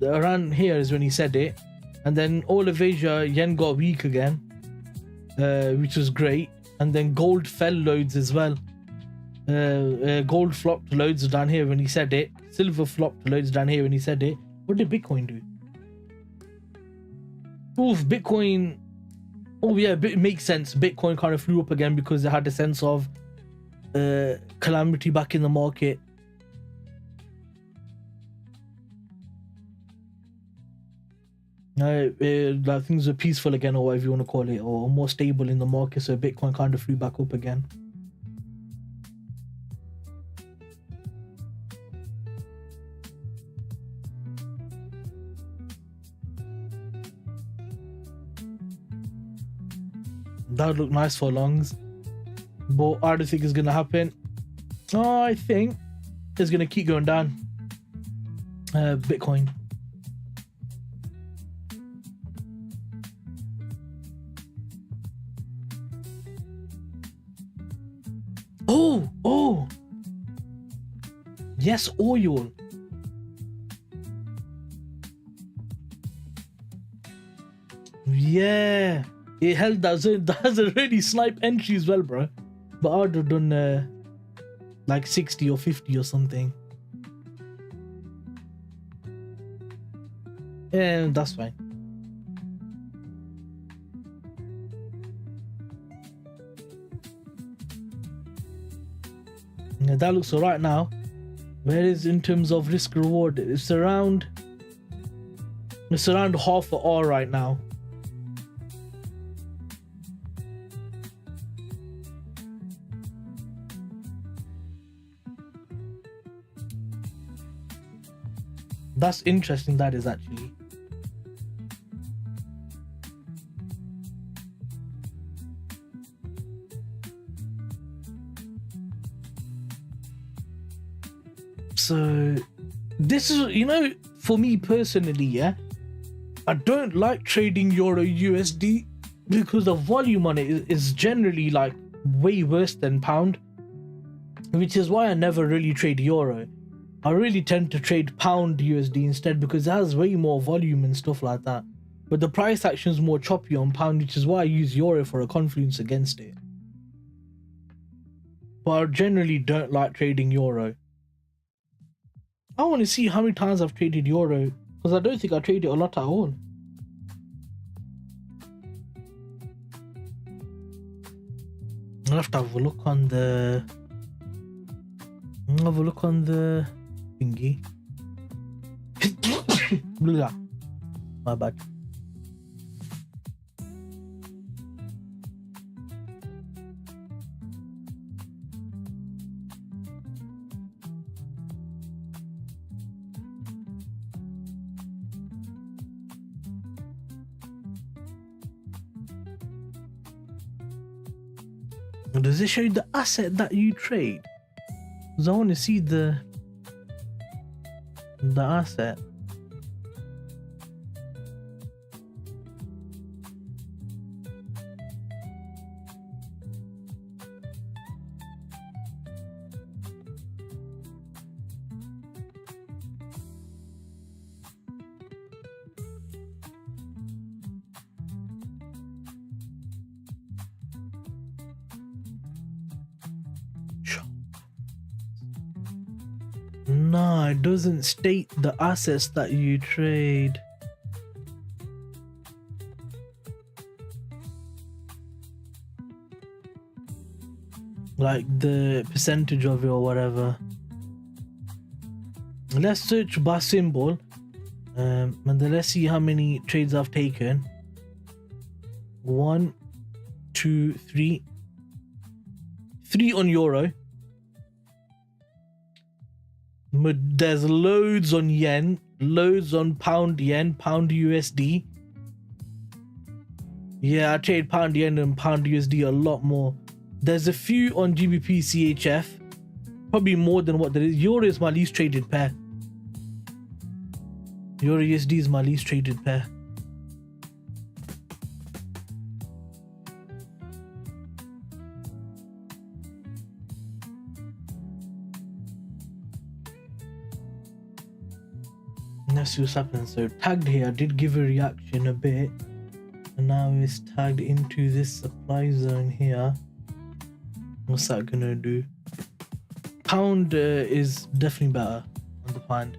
around here is when he said it. And then all of Asia, yen got weak again, which was great. And then gold fell loads as well. Gold flopped loads down here when he said it. Silver flopped loads down here when he said it. What did Bitcoin do? Oof, Bitcoin. Oh yeah, it makes sense. Bitcoin kind of flew up again because it had a sense of calamity back in the market. Like things were peaceful again, or whatever you want to call it, or more stable in the market, so Bitcoin kind of flew back up again. That would look nice for longs, but I don't think it's gonna happen. I think it's gonna keep going down. Bitcoin. Oh, yes, oil. Yeah, it held that zone. That's a really snipe entry as well, bro. But I would have done like 60 or 50 or something. Yeah, that's fine. Yeah, that looks alright now. Where is in terms of risk reward? It's around half an hour right now. That's interesting, that is actually. So this is, you know, for me personally, yeah, I don't like trading Euro USD because the volume on it is generally like way worse than pound, which is why I never really trade Euro. I really tend to trade pound USD instead because it has way more volume and stuff like that. But the price action is more choppy on pound, which is why I use Euro for a confluence against it. But I generally don't like trading Euro. I want to see how many times I've traded Euro because I don't think I trade it a lot at all. I'll have to have a look on the thingy. Blah. My bad. Does it show you the asset that you trade? Because I want to see the asset. No, it doesn't state the assets that you trade. Like the percentage of it or whatever. Let's search by symbol. And then let's see how many trades I've taken. 1, 2, 3. 3 on Euro. But there's loads on yen, loads on pound yen, pound USD. Yeah, I trade pound yen and pound USD a lot more. There's a few on GBPCHF, probably more than what there is. Euro is my least traded pair. Euro USD is my least traded pair. Let's see what's happening. So tagged here, I did give a reaction a bit, and now it's tagged into this supply zone here. What's that gonna do? Pound is definitely better on the pound.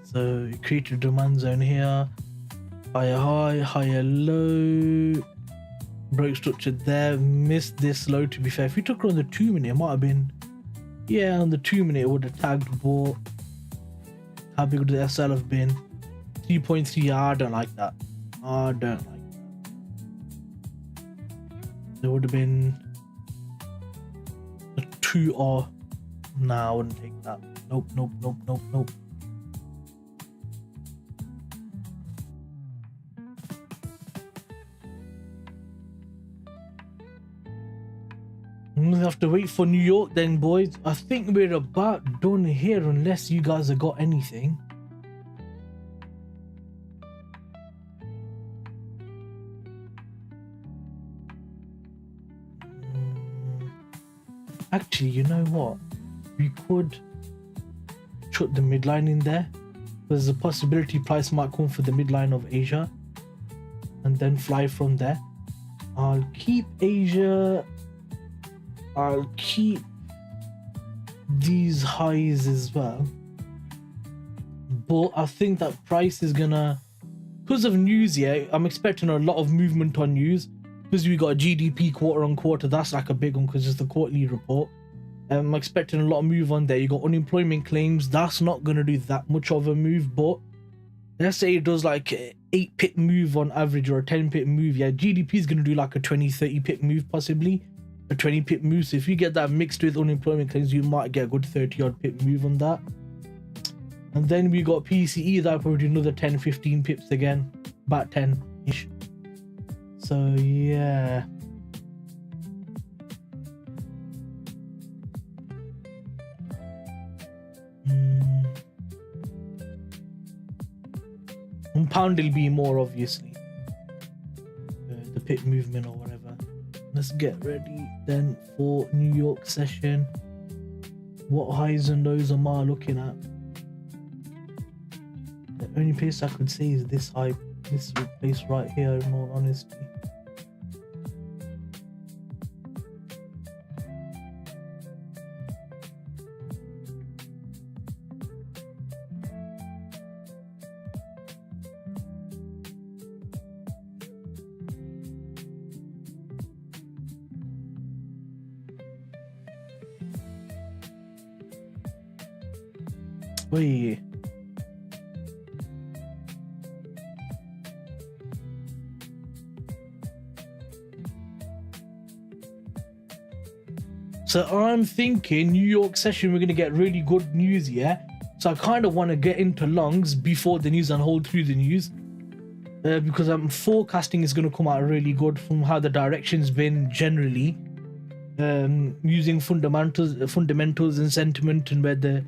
So it created a demand zone here. Higher high, higher low. Broke structure there. Missed this low, to be fair. If we took it on the 2 minute, it might have been. Yeah, on the 2 minute it would have tagged bought. How big would the SL have been? 3.3. I don't like that. I don't like that. There would have been a 2 or. Nah, I wouldn't take that. Nope, nope, nope, nope, nope. I'm gonna have to wait for New York then, boys. I think we're about done here unless you guys have got anything. Actually, you know what? We could shut the midline in there. There's a possibility price might come for the midline of Asia and then fly from there. I'll keep Asia. I'll keep these highs as well. But I think that price is gonna, because of news, yeah, I'm expecting a lot of movement on news. Because we got a GDP quarter on quarter, that's like a big one because it's the quarterly report. I'm expecting a lot of move on there. You got unemployment claims, that's not going to do that much of a move, but let's say it does like a 8 pip move on average or a 10 pip move. Yeah, GDP is going to do like a 20-30 pip move, possibly a 20 pip move. So if you get that mixed with unemployment claims, you might get a good 30 odd pip move on that. And then we got PCE, that'll probably do another 10-15 pips again, about 10 ish. So yeah, and pound will be more obviously the pit movement or whatever. Let's get ready then for New York session. What highs and lows am I looking at? The only place I could say is this high, this place right here, in all honesty. Wait. So I'm thinking New York session, we're going to get really good news, yeah? So I kind of want to get into longs before the news and hold through the news. Because I'm forecasting is going to come out really good from how the direction's been generally. Using fundamentals and sentiment and where the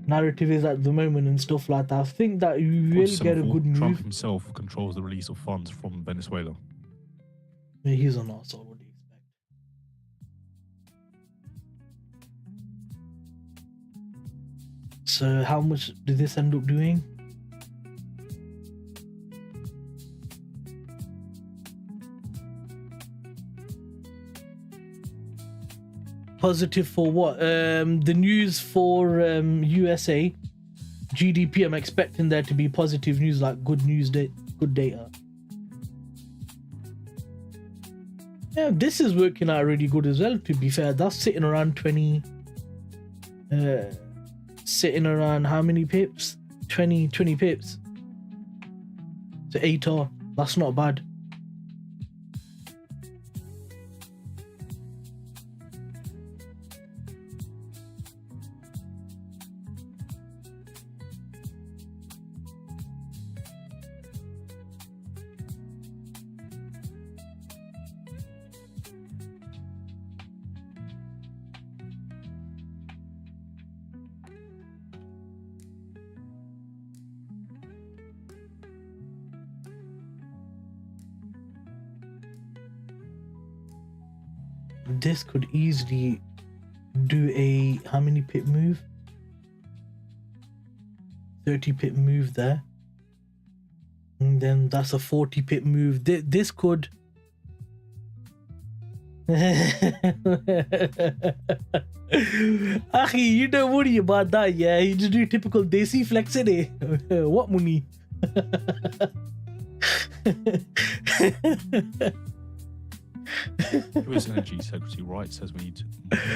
narrative is at the moment and stuff like that. I think that you will get a good move. Trump himself controls the release of funds from Venezuela. Yeah, he's on our side. What do you expect? So how much did this end up doing? Positive for what? The news for USA GDP. I'm expecting there to be positive news, like good news, good data. Yeah, this is working out really good as well. To be fair, that's sitting around 20. Sitting around how many pips? 20 pips. So 8R. That's not bad. This could easily do a how many pip move? 30 pip move there. And then that's a 40 pip move. This could Akhi, you don't worry about that, yeah. You just do typical Desi flex it. What money? US Energy Secretary Wright says we need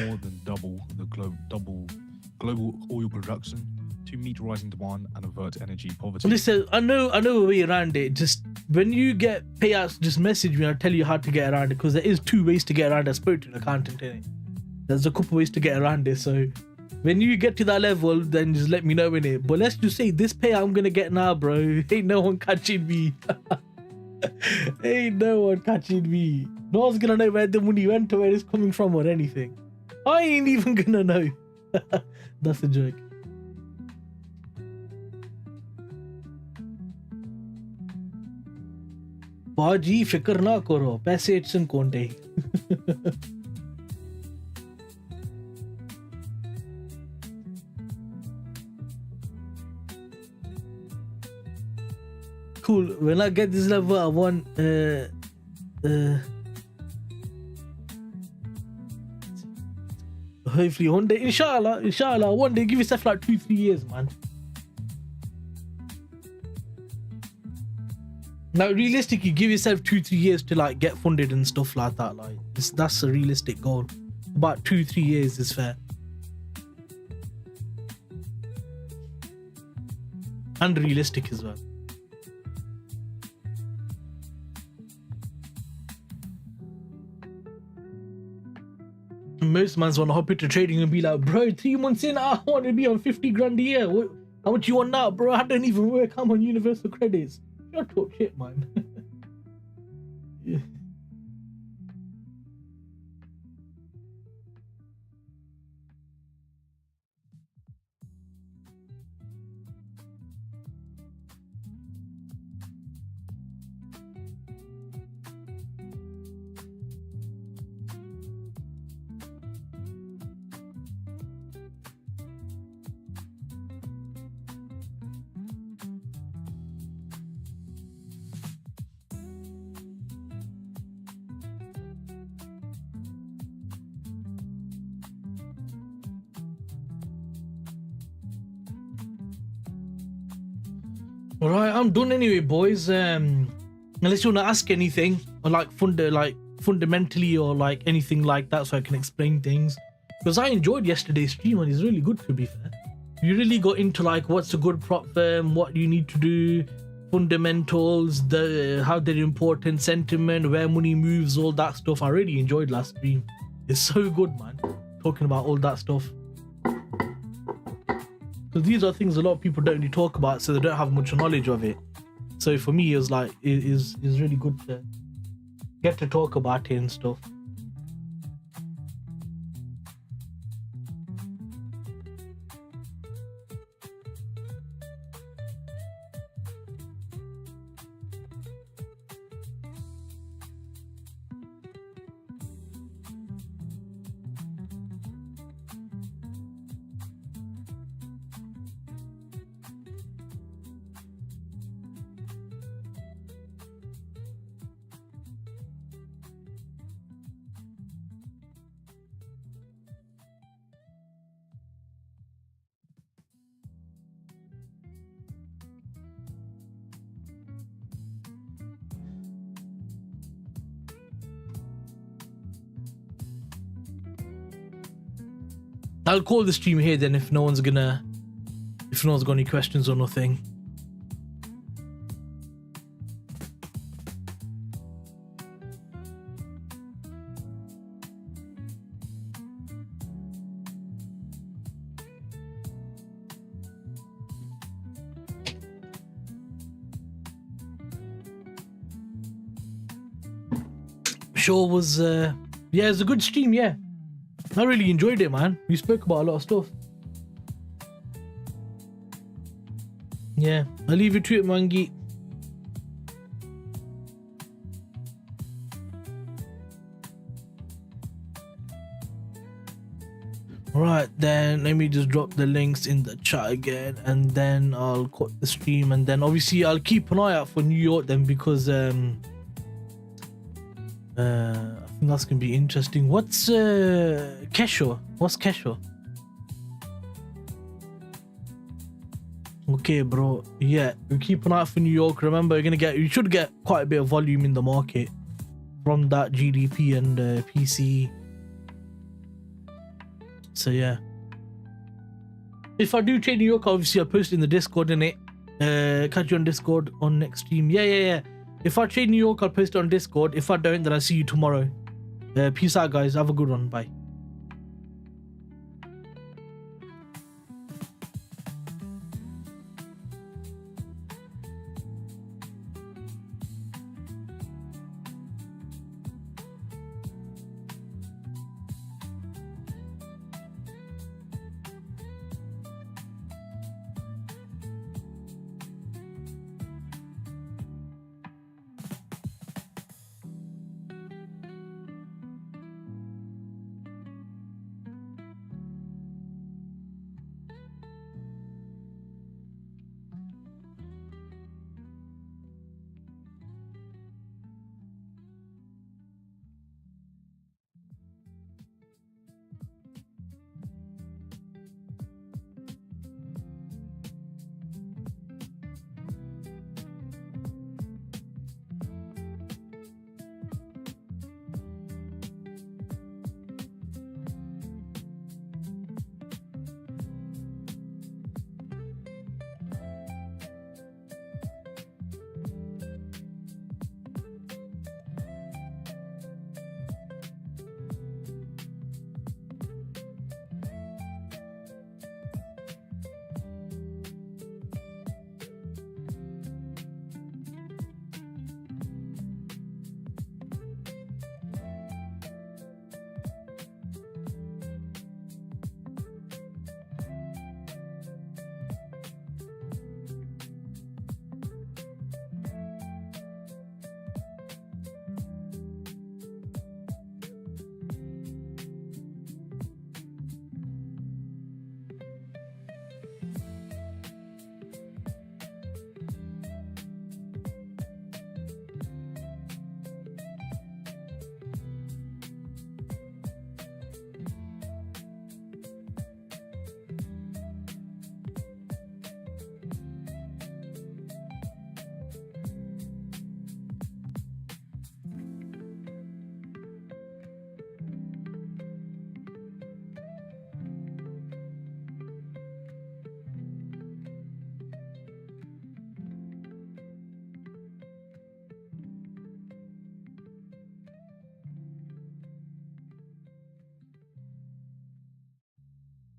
more than double global oil production to meet rising demand and avert energy poverty. Listen, I know a way around it. Just when you get payouts, just message me. I'll tell you how to get around it, because there is 2 ways to get around it. I spoke to an accountant in it. There's a couple ways to get around it. So when you get to that level, then just let me know in it. But let's just say this payout I'm gonna get now, bro. Ain't no one catching me. Ain't no one catching me. No one's gonna know where the money went or where it's coming from or anything. I ain't even gonna know. That's a joke. बाजी फिक्र ना करो पैसे इट्सन कोंटे Cool. When I get this level, I want hopefully one day, inshallah, one day. Give yourself like 2-3 years, man. Now, realistically, give yourself 2-3 years to like get funded and stuff like that. Like that's a realistic goal. About 2-3 years is fair. And realistic as well. Most mans want to hop into trading and be like, bro, 3 months in, I want to be on 50 grand a year. How much you want now, bro? I don't even work. I'm on universal credits. Shut up, shit, man. Yeah. Alright, I'm done anyway, boys. Unless you want to ask anything or like fundamentally or like anything like that, so I can explain things. Because I enjoyed yesterday's stream and it's really good, to be fair. You really got into like what's a good prop firm, what you need to do, fundamentals, how they're important, sentiment, where money moves, all that stuff. I really enjoyed last stream. It's so good, man. Talking about all that stuff. Because these are things a lot of people don't really talk about, so they don't have much knowledge of it. So for me, it was like it's really good to get to talk about it and stuff. I'll call the stream here then if no one's got any questions or nothing. Sure was yeah, it's a good stream, yeah. I really enjoyed it, man. We spoke about a lot of stuff. Yeah, I'll leave it to it, Mangi. Right, then let me just drop the links in the chat again, and then I'll cut the stream, and then obviously I'll keep an eye out for New York then, because I think that's gonna be interesting. What's Kesho? What's Kesho? Okay, bro. Yeah, we keep an eye out for New York. Remember, you should get quite a bit of volume in the market from that GDP and PC. So yeah, if I do trade New York, obviously I'll post in the Discord, innit? Catch you on Discord on next stream. Yeah. If I trade New York, I'll post it on Discord. If I don't, then I'll see you tomorrow. Peace out, guys. Have a good one. Bye.